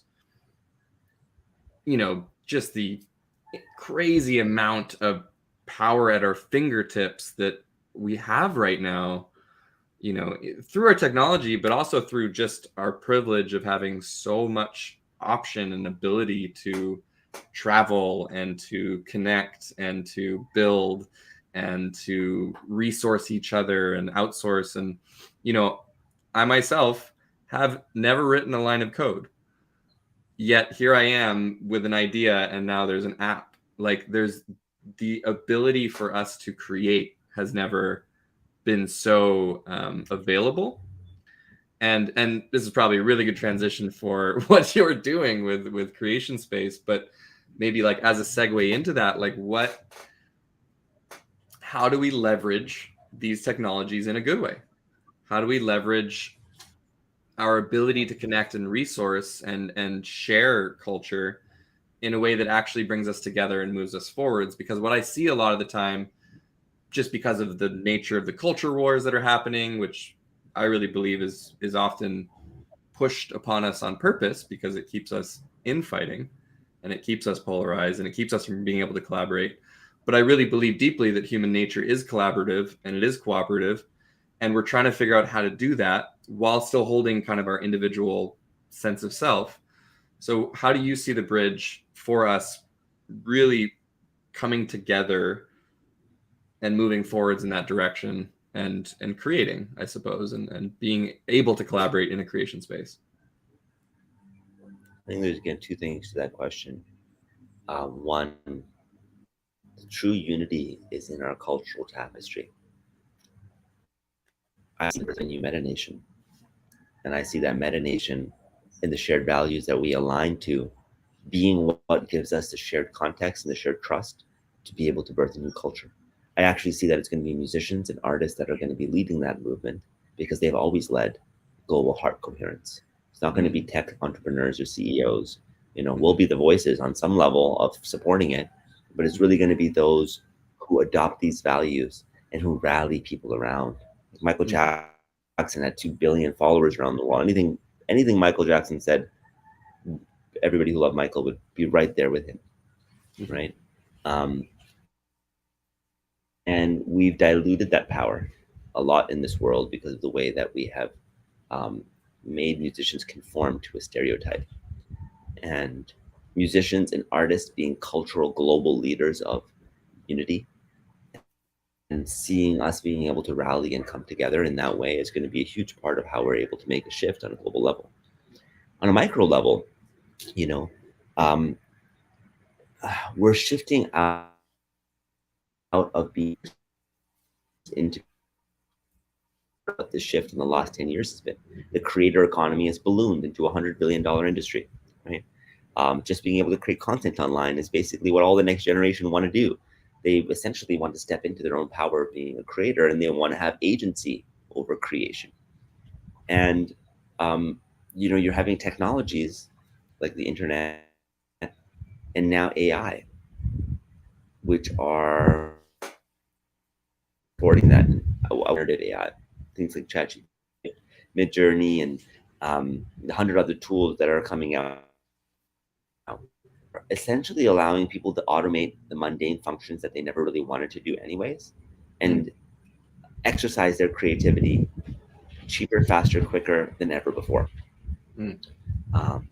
you know, just the crazy amount of power at our fingertips that we have right now, you know, through our technology, but also through just our privilege of having so much option and ability to travel and to connect and to build and to resource each other and outsource. And, you know, I myself have never written a line of code, yet here I am with an idea, and now there's an app. Like, there's the ability for us to create has never been so available. And this is probably a really good transition for what you're doing with Creation Space, but maybe like as a segue into that, like how do we leverage these technologies in a good way? How do we leverage our ability to connect and resource and share culture in a way that actually brings us together and moves us forwards? Because what I see a lot of the time, just because of the nature of the culture wars that are happening, which I really believe is often pushed upon us on purpose, because it keeps us infighting and it keeps us polarized and it keeps us from being able to collaborate. But I really believe deeply that human nature is collaborative and it is cooperative, and we're trying to figure out how to do that while still holding kind of our individual sense of self. So how do you see the bridge for us really coming together and moving forwards in that direction, and creating, I suppose, and being able to collaborate in a creation space? I think there's, again, two things to that question. One, the true unity is in our cultural tapestry. I see there's a new meta nation, and I see that meta nation in the shared values that we align to being what gives us the shared context and the shared trust to be able to birth a new culture. I actually see that it's going to be musicians and artists that are going to be leading that movement, because they've always led global heart coherence. It's not going to be tech entrepreneurs or CEOs. You know, we'll be the voices on some level of supporting it, but it's really going to be those who adopt these values and who rally people around. Michael Jackson had 2 billion followers around the world. Anything Michael Jackson said, everybody who loved Michael would be right there with him, right? And we've diluted that power a lot in this world because of the way that we have made musicians conform to a stereotype. And musicians and artists being cultural global leaders of unity, and seeing us being able to rally and come together in that way is going to be a huge part of how we're able to make a shift on a global level. On a micro level, you know, we're shifting out of being into what the shift in the last 10 years has been. The creator economy has ballooned into a $100 billion industry, right? Just being able to create content online is basically what all the next generation want to do. They essentially want to step into their own power of being a creator, and they want to have agency over creation. And, you know, you're having technologies like the internet and now AI, which are supporting that generative AI, things like ChatGPT, Midjourney, and the 100 other tools that are coming out now, essentially allowing people to automate the mundane functions that they never really wanted to do anyways, and exercise their creativity cheaper, faster, quicker than ever before. Um,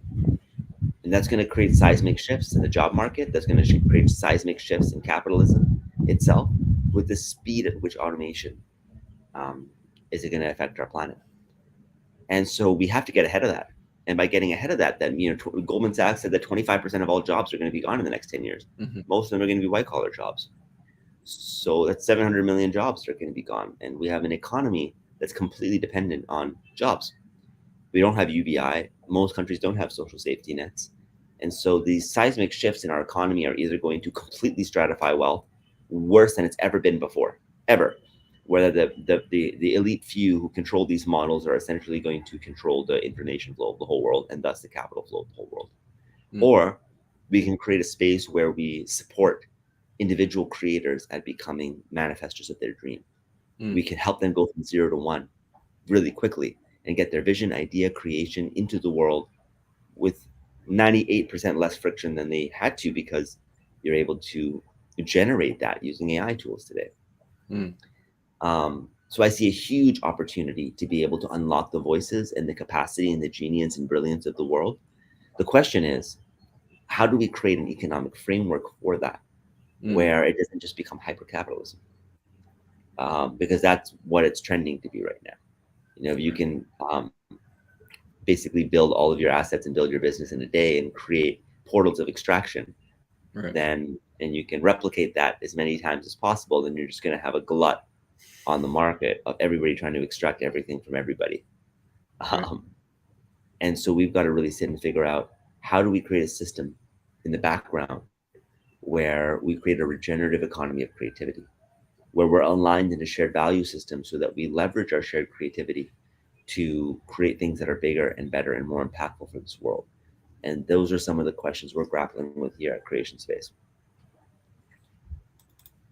and that's going to create seismic shifts in the job market. That's going to create seismic shifts in capitalism itself, with the speed at which automation is going to affect our planet. And so we have to get ahead of that. And by getting ahead of that, Goldman Sachs said that 25% of all jobs are going to be gone in the next 10 years. Most of them are going to be white collar jobs. So that's 700 million jobs that are going to be gone. And we have an economy that's completely dependent on jobs. We don't have UBI. Most countries don't have social safety nets. And so these seismic shifts in our economy are either going to completely stratify wealth worse than it's ever been before, ever. Whether the elite few who control these models are essentially going to control the information flow of the whole world and thus the capital flow of the whole world. Or we can create a space where we support individual creators at becoming manifestors of their dream. We can help them go from 0 to 1 really quickly and get their vision, idea, creation into the world with 98% less friction than they had to, because you're able to generate that using AI tools today. So I see a huge opportunity to be able to unlock the voices and the capacity and the genius and brilliance of the world. The question is, how do we create an economic framework for that, where it doesn't just become hyper-capitalism? Because that's what it's trending to be right now. If you can basically build all of your assets and build your business in a day and create portals of extraction, then, and you can replicate that as many times as possible, then you're just going to have a glut on the market of everybody trying to extract everything from everybody. And so we've got to really sit and figure out, how do we create a system in the background where we create a regenerative economy of creativity, where we're aligned in a shared value system so that we leverage our shared creativity to create things that are bigger and better and more impactful for this world. And those are some of the questions we're grappling with here at Creation Space.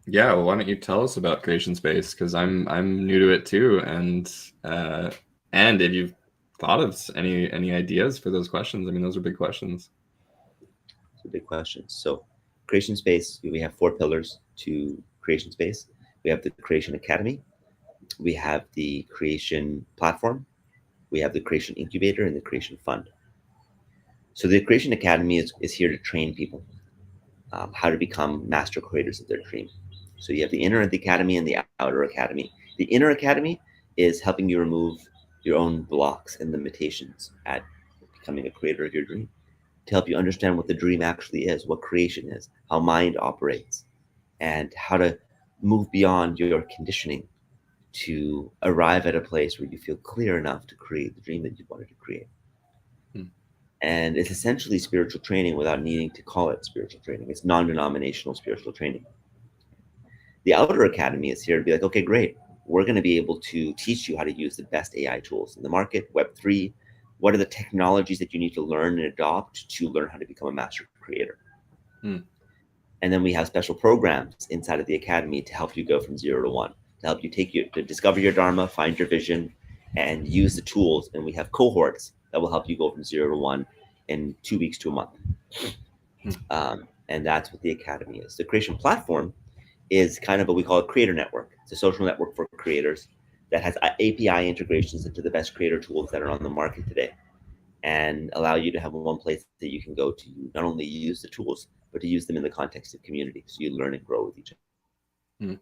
Yeah, well, why don't you tell us about Creation Space? Because I'm new to it too, and if you've thought of any ideas for those questions, I mean, those are big questions. So big questions. So Creation Space, we have 4 pillars to Creation Space. We have the Creation Academy, we have the Creation Platform, we have the Creation Incubator, and the Creation Fund. So the Creation Academy is here to train people how to become master creators of their dream. So you have the inner academy and the outer academy. The inner academy is helping you remove your own blocks and limitations at becoming a creator of your dream, to help you understand what the dream actually is, what creation is, how mind operates, and how to move beyond your conditioning to arrive at a place where you feel clear enough to create the dream that you wanted to create. And it's essentially spiritual training without needing to call it spiritual training. It's non-denominational spiritual training. The outer academy is here to be like, okay, great. We're going to be able to teach you how to use the best AI tools in the market, Web3. What are the technologies that you need to learn and adopt to learn how to become a master creator? And then we have special programs inside of the academy to help you go from 0 to 1, to help you to discover your dharma, find your vision, and use the tools. And we have cohorts that will help you go from 0 to 1 in 2 weeks to a month. And that's what the academy is. The Creation Platform is kind of what we call a creator network. It's a social network for creators that has API integrations into the best creator tools that are on the market today, and allow you to have one place that you can go to not only use the tools, but to use them in the context of community, so you learn and grow with each other.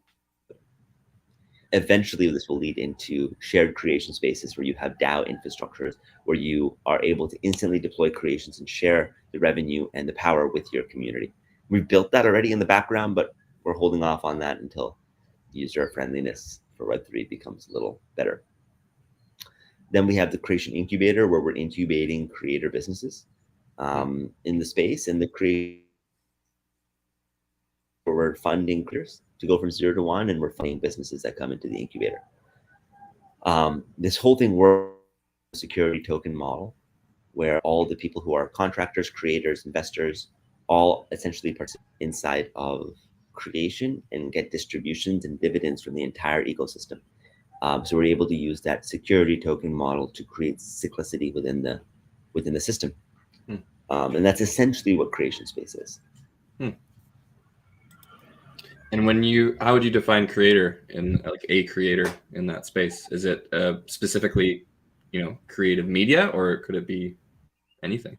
Eventually, this will lead into shared creation spaces where you have DAO infrastructures, where you are able to instantly deploy creations and share the revenue and the power with your community. We've built that already in the background, but we're holding off on that until user friendliness for Web3 becomes a little better. Then we have the Creation Incubator, where we're incubating creator businesses in the space, and the where we're funding creators to go from 0 to 1, and we're funding businesses that come into the incubator. This whole thing works a security token model, where all the people who are contractors, creators, investors, all essentially participate inside of creation and get distributions and dividends from the entire ecosystem. So we're able to use that security token model to create cyclicity within the system. And that's essentially what Creation Space is. And how would you define creator in like a creator in that space? Is it specifically, creative media, or could it be anything?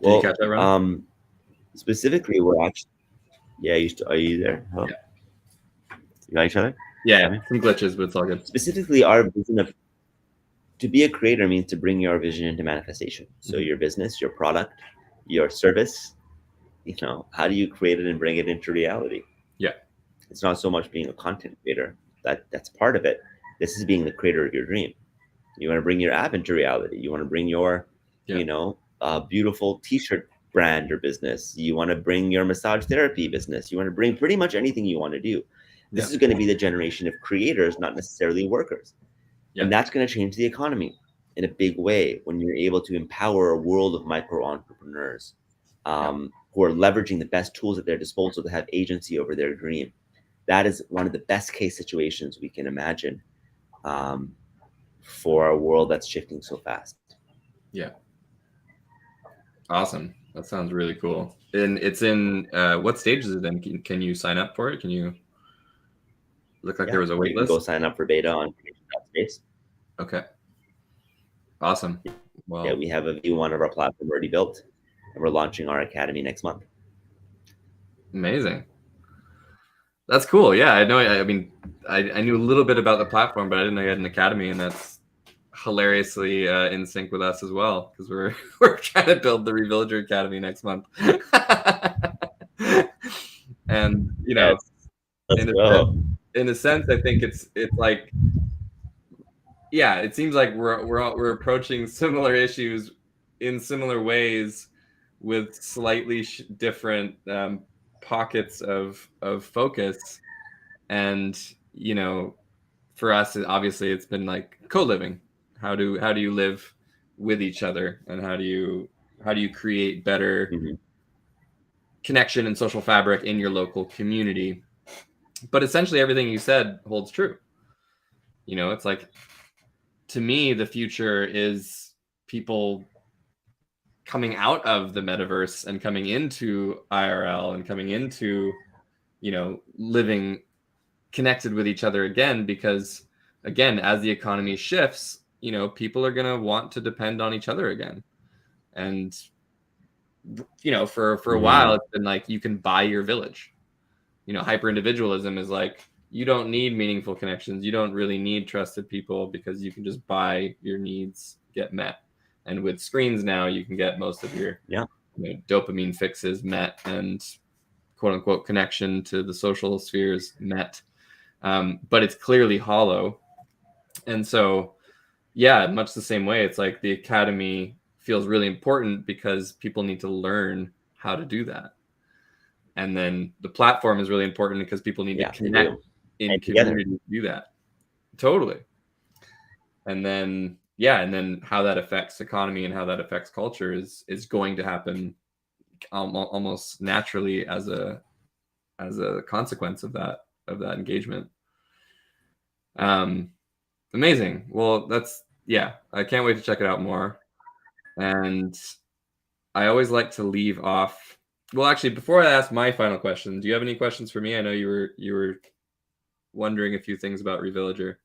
Did you catch that, Ron? Specifically, we're actually, are you there? Oh. Yeah. You got each other? Yeah, some glitches, but it's all good. Specifically, our vision to be a creator means to bring your vision into manifestation. So your business, your product, your service, how do you create it and bring it into reality? Yeah. It's not so much being a content creator. That's part of it. This is being the creator of your dream. You want to bring your app into reality. You want to bring your, beautiful t-shirt brand or business. You want to bring your massage therapy business. You want to bring pretty much anything you want to do. This is going to be the generation of creators, not necessarily workers. And that's going to change the economy in a big way when you're able to empower a world of micro entrepreneurs who are leveraging the best tools at their disposal to have agency over their dream. That is one of the best case situations we can imagine for a world that's shifting so fast. Yeah. Awesome. That sounds really cool. And it's in what stage is it in? Can you sign up for it? Can you look like there was a wait list? Go sign up for beta on Space. Okay. Awesome. Well, yeah, we have a V1 of our platform already built, and we're launching our academy next month. Amazing. That's cool. Yeah, I know. I mean, I knew a little bit about the platform, but I didn't know you had an academy, and that's hilariously in sync with us as well, because we're trying to build the Revillager Academy next month. And in a sense, I think it's like, yeah, it seems like we're approaching similar issues in similar ways with slightly different pockets of focus. And for us, obviously it's been like co-living. How do you live with each other, and how do you create better connection and social fabric in your local community? But essentially everything you said holds true. It's like, to me, the future is people coming out of the metaverse and coming into IRL and coming into, living connected with each other again, because again, as the economy shifts, people are going to want to depend on each other again. And for a while it's been like, you can buy your village. Hyper individualism is like, you don't need meaningful connections. You don't really need trusted people, because you can just buy your needs get met. And with screens now, you can get most of your dopamine fixes met, and quote unquote connection to the social spheres met. But it's clearly hollow. And so, yeah, much the same way, it's like the academy feels really important because people need to learn how to do that. And then the platform is really important because people need to connect in community to do that. Totally. And then, how that affects economy and how that affects culture is going to happen almost naturally as a consequence of that engagement. Amazing. Well, I can't wait to check it out more. And I always like to leave off. Well, actually, before I ask my final question, do you have any questions for me? I know you were wondering a few things about Revillager,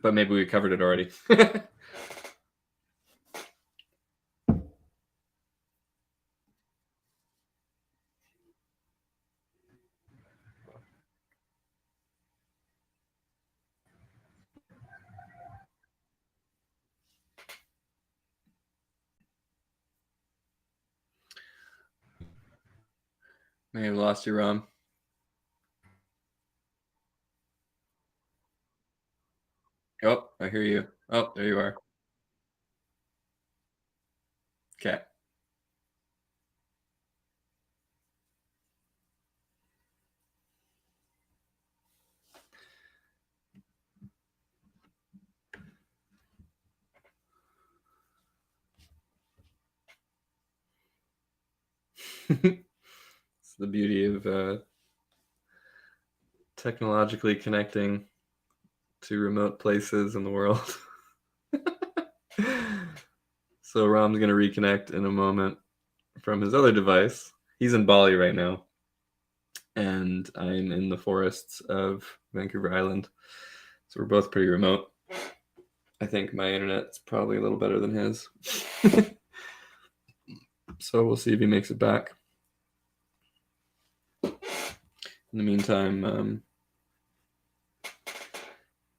but maybe we covered it already. May have lost you, Ram. Oh, I hear you. Oh, there you are. Okay. It's the beauty of technologically connecting to remote places in the world. So Ram's going to reconnect in a moment from his other device. He's in Bali right now, and I'm in the forests of Vancouver Island. So we're both pretty remote. I think my internet's probably a little better than his. So we'll see if he makes it back. In the meantime,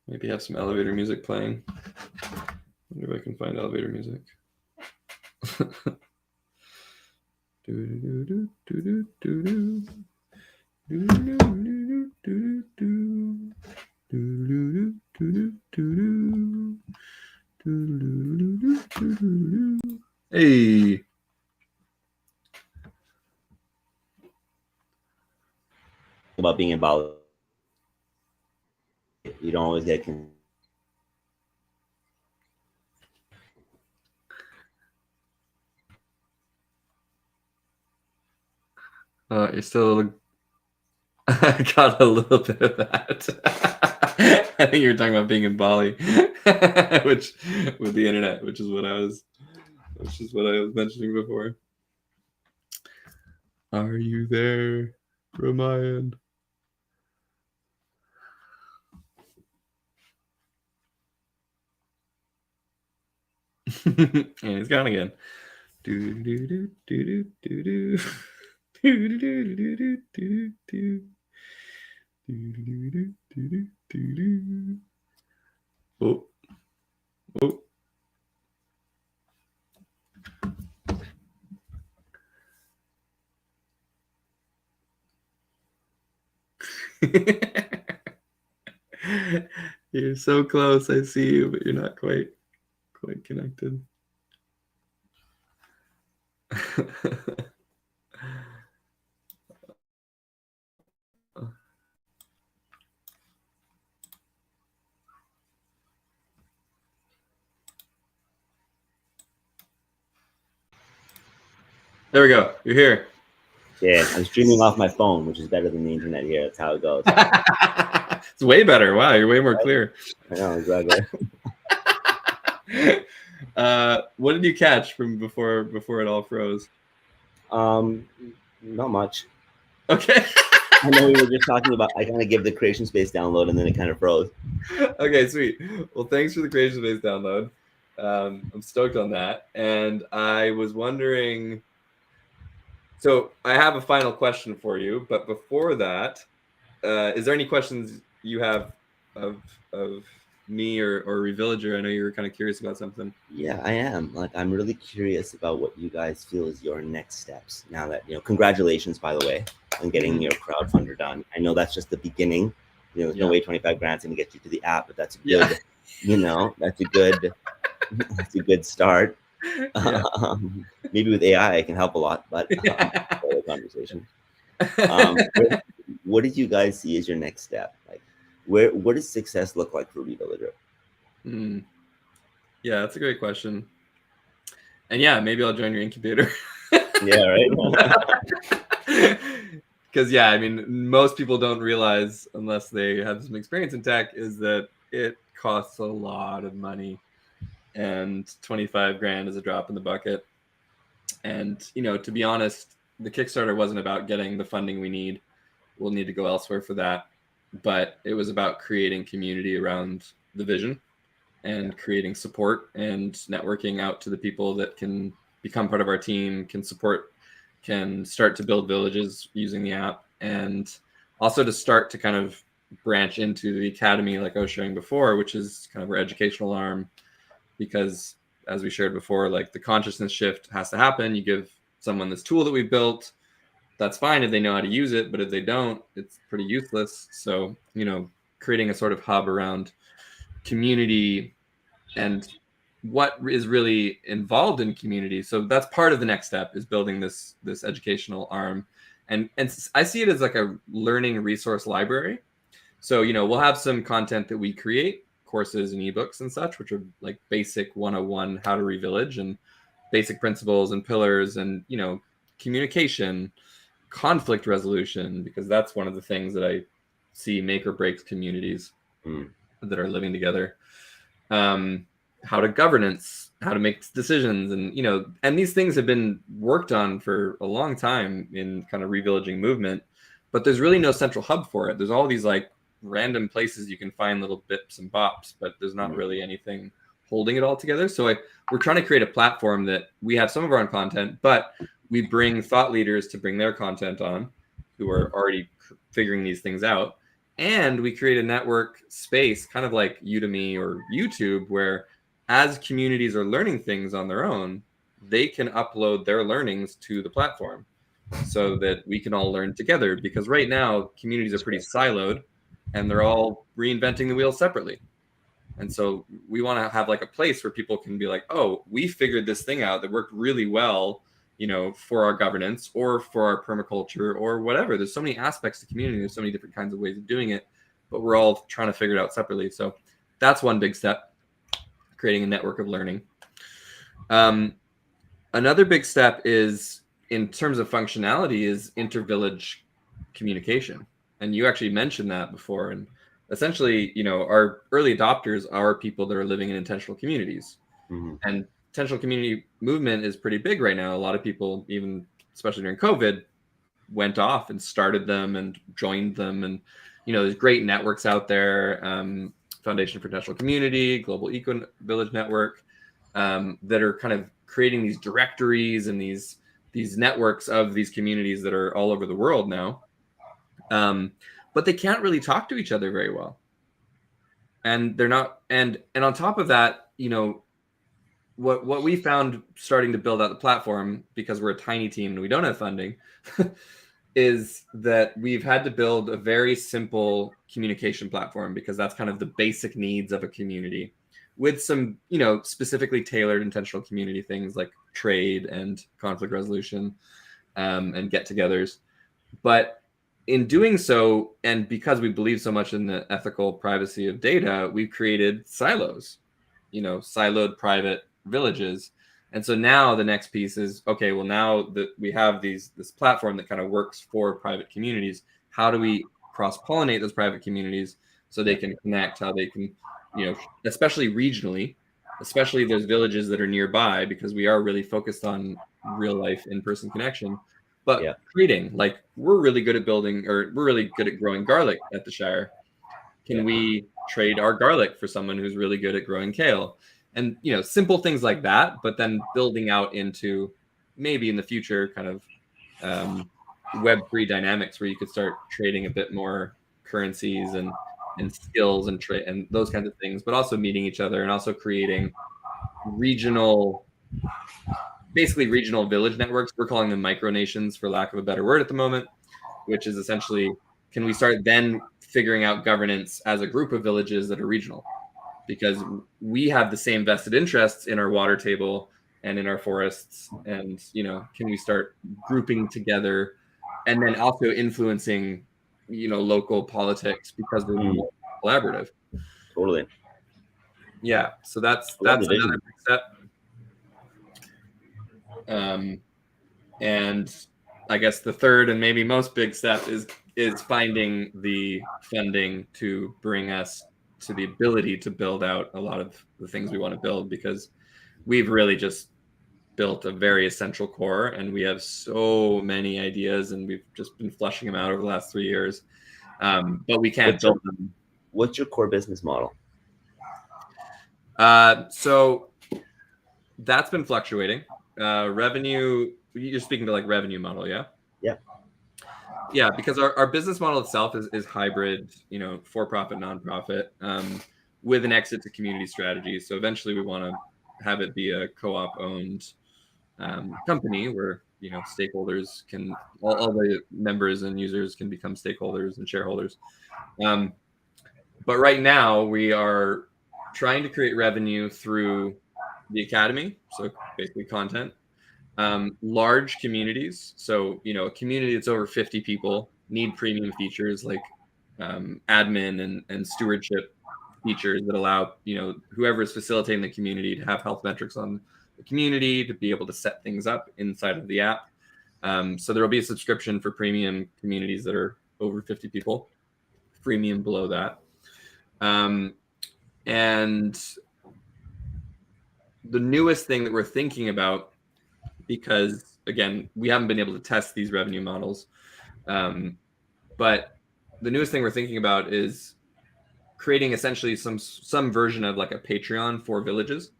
maybe have some elevator music playing. Wonder if I can find elevator music. Hey. About being in Bali, you don't always get. You're still. I got a little bit of that. I think you were talking about being in Bali, which with the internet, which is what I was mentioning before. Are you there, Raamayan? And he's gone again. Do do do do do do do do do do do do. Oh. Oh. You're so close. I see you, but you're not quite connected. There we go. You're here. Yeah, I'm streaming off my phone, which is better than the internet here. That's how it goes. It's way better. Wow, you're way more clear. I know, exactly. What did you catch from before it all froze? Not much. Okay. I know we were just talking about, I kind of give the Creation Space download and then it kind of froze. Okay, sweet. Well, thanks for the Creation Space download. I'm stoked on that. And I was wondering, so I have a final question for you, but before that, is there any questions you have of me or Revillager? I know you were kind of curious about something. Yeah, I am. Like, I'm really curious about what you guys feel is your next steps now that, congratulations, by the way, on getting your crowdfunder done. I know that's just the beginning. There's no way 25 grand's going to get you to the app, but that's a good, that's a good start. Yeah. Maybe with AI, it can help a lot, but conversation. What did you guys see as your next step? Like, what does success look like for Revillager? Yeah, that's a great question. And yeah, maybe I'll join your incubator. Yeah, right. Because yeah, I mean, most people don't realize, unless they have some experience in tech, is that it costs a lot of money, and 25 grand is a drop in the bucket. And to be honest, the Kickstarter wasn't about getting the funding we need. We'll need to go elsewhere for that. But it was about creating community around the vision and creating support and networking out to the people that can become part of our team, can support, can start to build villages using the app, and also to start to kind of branch into the academy like I was sharing before, which is kind of our educational arm, because as we shared before, like the consciousness shift has to happen. You give someone this tool that we built, that's fine if they know how to use it, but if they don't, it's pretty useless. So, creating a sort of hub around community and what is really involved in community. So that's part of the next step, is building this educational arm. And I see it as like a learning resource library. So, we'll have some content that we create, courses and ebooks and such, which are like basic 101 how to revillage and basic principles and pillars and, communication, conflict resolution, because that's one of the things that I see make or breaks communities that are living together. How to governance, how to make decisions, and and these things have been worked on for a long time in kind of revillaging movement, but there's really no central hub for it. There's all these like random places you can find little bips and bops, but there's not really anything holding it all together. So we're trying to create a platform that we have some of our own content, but we bring thought leaders to bring their content on who are already figuring these things out. And we create a network space, kind of like Udemy or YouTube, where as communities are learning things on their own, they can upload their learnings to the platform so that we can all learn together. Because right now, communities are pretty siloed and they're all reinventing the wheel separately. And so we want to have like a place where people can be like, oh, we figured this thing out that worked really well, for our governance or for our permaculture or whatever. There's so many aspects to community. There's so many different kinds of ways of doing it, but we're all trying to figure it out separately. So that's one big step, creating a network of learning. Another big step is, in terms of functionality, is inter-village communication. And you actually mentioned that before. And essentially, our early adopters are people that are living in intentional communities. And intentional community movement is pretty big right now. A lot of people, even especially during COVID, went off and started them and joined them. And, there's great networks out there. Foundation for Intentional Community, Global Eco Village Network, that are kind of creating these directories and these networks of these communities that are all over the world now. But they can't really talk to each other very well. And they're not, and on top of that, what we found starting to build out the platform, because we're a tiny team and we don't have funding, is that we've had to build a very simple communication platform, because that's kind of the basic needs of a community, with some, specifically tailored intentional community things like trade and conflict resolution, and get-togethers. But in doing so, and because we believe so much in the ethical privacy of data, we've created silos, siloed private villages. And so now the next piece is, okay, well, now that we have this platform that kind of works for private communities, how do we cross-pollinate those private communities so they can connect, how they can, especially regionally, especially those villages that are nearby, because we are really focused on real life in-person connection. But trading, like, we're really good at growing garlic at the Shire. Can we trade our garlic for someone who's really good at growing kale? And, simple things like that, but then building out into maybe in the future kind of Web3 dynamics where you could start trading a bit more currencies and skills and trade and those kinds of things, but also meeting each other and also creating regional village networks. We're calling them micronations, for lack of a better word at the moment, which is essentially, can we start then figuring out governance as a group of villages that are regional? Because we have the same vested interests in our water table and in our forests. And, can we start grouping together and then also influencing, local politics, because we're more collaborative. Totally. Yeah. So that's another big step. And I guess the third and maybe most big step is finding the funding to bring us to the ability to build out a lot of the things we want to build, because we've really just built a very essential core and we have so many ideas and we've just been flushing them out over the last 3 years. But we can't build them. What's your core business model? So that's been fluctuating. Revenue, you're speaking to like revenue model, yeah? Yeah, because our business model itself is hybrid, for-profit, nonprofit, with an exit to community strategy. So eventually we want to have it be a co-op owned company where, stakeholders can, all the members and users can become stakeholders and shareholders. But right now we are trying to create revenue through the academy. So basically content. Large communities, so a community that's over 50 people need premium features like admin and stewardship features that allow whoever is facilitating the community to have health metrics on the community, to be able to set things up inside of the app. So there will be a subscription for premium communities that are over 50 people, freemium below that. And the newest thing that we're thinking about, because again, we haven't been able to test these revenue models, but the newest thing we're thinking about is creating essentially some version of like a Patreon for villages,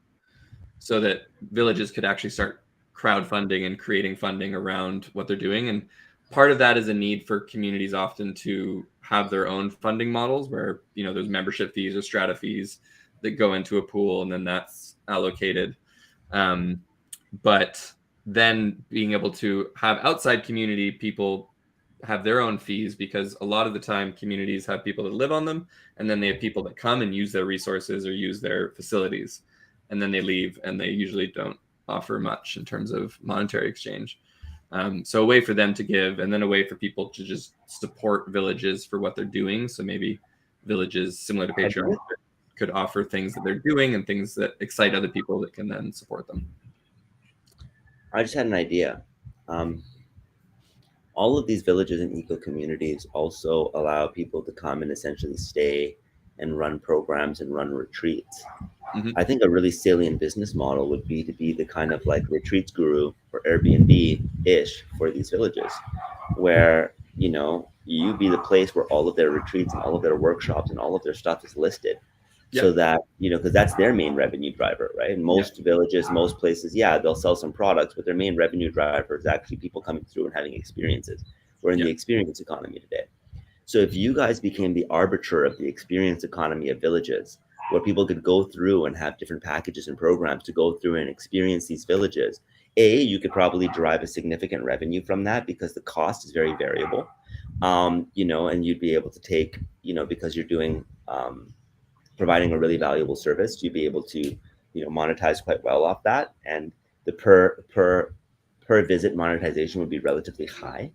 so that villages could actually start crowdfunding and creating funding around what they're doing. And part of that is a need for communities often to have their own funding models where, there's membership fees or strata fees that go into a pool, and then that's allocated. But then being able to have outside community people have their own fees, because a lot of the time communities have people that live on them, and then they have people that come and use their resources or use their facilities, and then they leave, and they usually don't offer much in terms of monetary exchange. So a way for them to give, and then a way for people to just support villages for what they're doing. So maybe villages similar to Patreon could offer things that they're doing and things that excite other people that can then support them. I just had an idea. All of these villages and eco communities also allow people to come and essentially stay and run programs and run retreats. Mm-hmm. I think a really salient business model would be to be the kind of like retreats guru or Airbnb-ish for these villages, where, you be the place where all of their retreats and all of their workshops and all of their stuff is listed. Yep. So that, because that's their main revenue driver, right? And most villages, most places, they'll sell some products, but their main revenue driver is actually people coming through and having experiences. We're in the experience economy today. So if you guys became the arbiter of the experience economy of villages, where people could go through and have different packages and programs to go through and experience these villages, you could probably derive a significant revenue from that, because the cost is very variable, and you'd be able to take, because you're doing, providing a really valuable service, you'd be able to, monetize quite well off that. And the per visit monetization would be relatively high.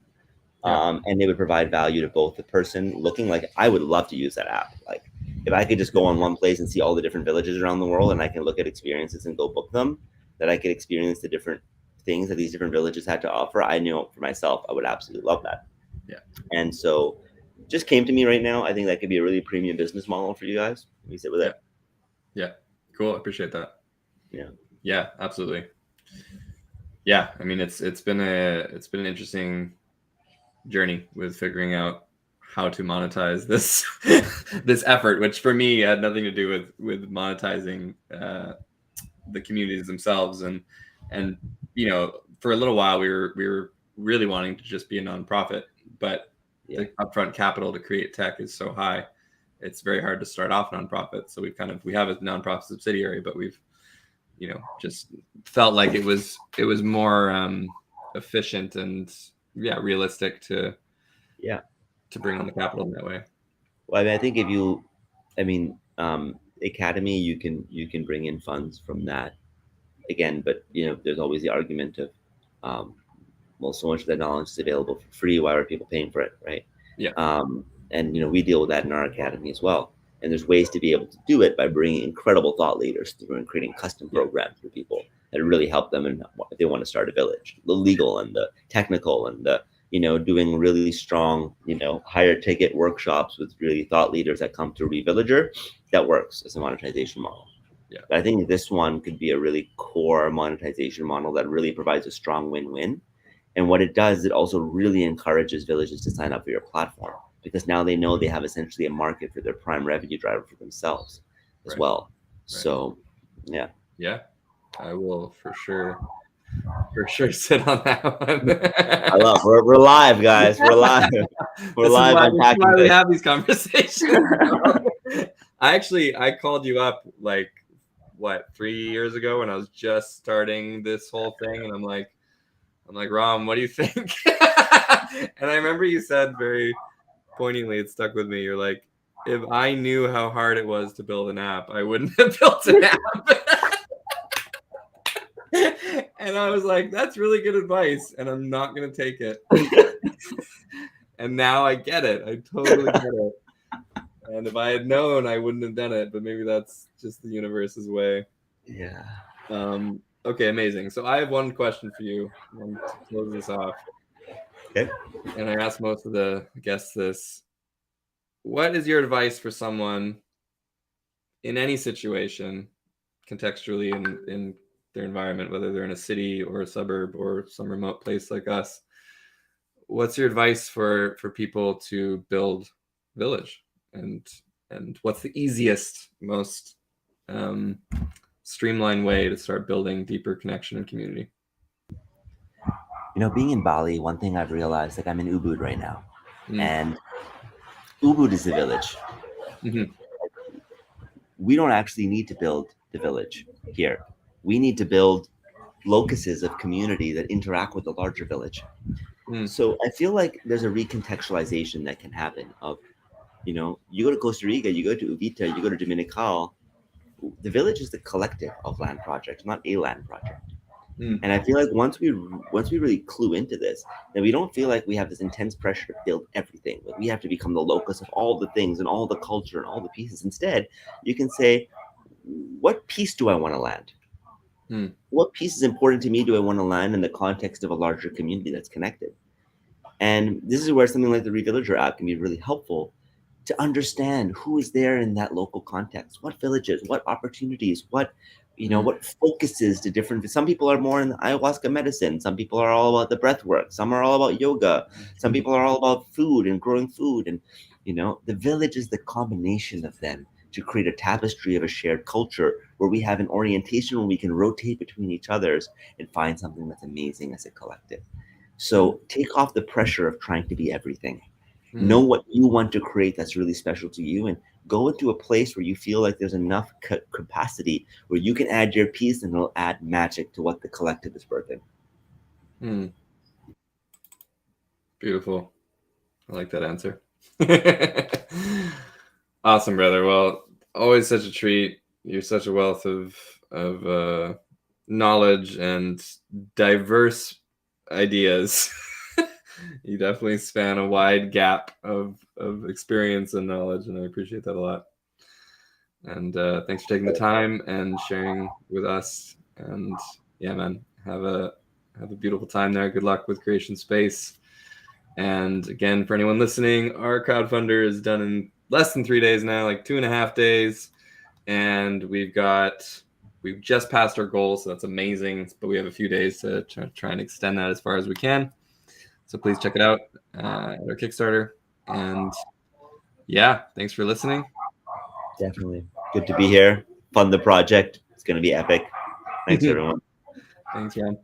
And they would provide value to both the person looking like, I would love to use that app. Like if I could just go on one place and see all the different villages around the world, and I can look at experiences and go book them, that I could experience the different things that these different villages had to offer. I know for myself, I would absolutely love that. Yeah. And so just came to me right now. I think that could be a really premium business model for you guys. We sit with it. Yeah. Cool. I appreciate that. Yeah. Yeah, absolutely. Yeah. I mean, it's been an interesting journey with figuring out how to monetize this this effort, which for me had nothing to do with monetizing the communities themselves. And for a little while we were really wanting to just be a nonprofit, but the upfront capital to create tech is so high, it's very hard to start off nonprofit. So we have a nonprofit subsidiary, but we've just felt like it was more efficient and realistic to bring on the capital in that way. Well, I mean, I think Academy, you can bring in funds from that again, but there's always the argument of so much of that knowledge is available for free. Why are people paying for it, right? Yeah. And we deal with that in our academy as well. And there's ways to be able to do it by bringing incredible thought leaders through and creating custom programs for people that really help them in if they want to start a village, the legal and the technical and the doing really strong higher ticket workshops with really thought leaders that come through Revillager. That works as a monetization model. Yeah. But I think this one could be a really core monetization model that really provides a strong win-win. And what it does, it also really encourages villages to sign up for your platform, because now they know they have essentially a market for their prime revenue driver for themselves as well. Right. So, yeah. Yeah, I will for sure sit on that one. I love. We're live, guys. We're live. We're live. This is why we have these conversations. I called you up like 3 years ago when I was just starting this whole thing, and I'm like, Ram, what do you think? And I remember you said very poignantly, it stuck with me. You're like, if I knew how hard it was to build an app, I wouldn't have built an app. And I was like, that's really good advice, and I'm not going to take it. And now I get it. I totally get it. And if I had known, I wouldn't have done it, but maybe that's just the universe's way. Yeah. Okay, amazing. So I have one question for you. I want to close this off. Okay. And I ask most of the guests this: what is your advice for someone in any situation, contextually in their environment, whether they're in a city or a suburb or some remote place like us? What's your advice for people to build village, and what's the easiest, most streamlined way to start building deeper connection and community? You know, being in Bali, one thing I've realized, like I'm in Ubud right now, and Ubud is the village. Mm-hmm. We don't actually need to build the village here. We need to build locuses of community that interact with the larger village. So I feel like there's a recontextualization that can happen of, you know, you go to Costa Rica, you go to Uvita, you go to Dominical, the village is the collective of land projects, not a land project. And I feel like once we really clue into this, then we don't feel like we have this intense pressure to build everything. Like we have to become the locus of all the things and all the culture and all the pieces. Instead, you can say, what piece do I want to land? What piece is important to me do I want to land in the context of a larger community that's connected? And this is where something like the Revillager app can be really helpful to understand who is there in that local context, what villages, what opportunities, what, you know, what focuses to different. Some people are more in the ayahuasca medicine. Some people are all about the breath work. Some are all about yoga. Some people are all about food and growing food. And, you know, the village is the combination of them to create a tapestry of a shared culture where we have an orientation where we can rotate between each others and find something that's amazing as a collective. So take off the pressure of trying to be everything. Know what you want to create that's really special to you, and go into a place where you feel like there's enough capacity where you can add your piece and it'll add magic to what the collective is birthing. Beautiful. I like that answer. Awesome, brother. Well, always such a treat. You're such a wealth of knowledge and diverse ideas. You definitely span a wide gap of experience and knowledge, and I appreciate that a lot. And thanks for taking the time and sharing with us. And yeah, man, have a beautiful time there. Good luck with Creation Space. And again, for anyone listening, our crowdfunder is done in less than 3 days now, like 2.5 days. And we've just passed our goal, so that's amazing. But we have a few days to try and extend that as far as we can. So please check it out at our Kickstarter. And yeah, thanks for listening. Definitely. Good to be here. Fund the project. It's going to be epic. Thanks, everyone. Thanks, man.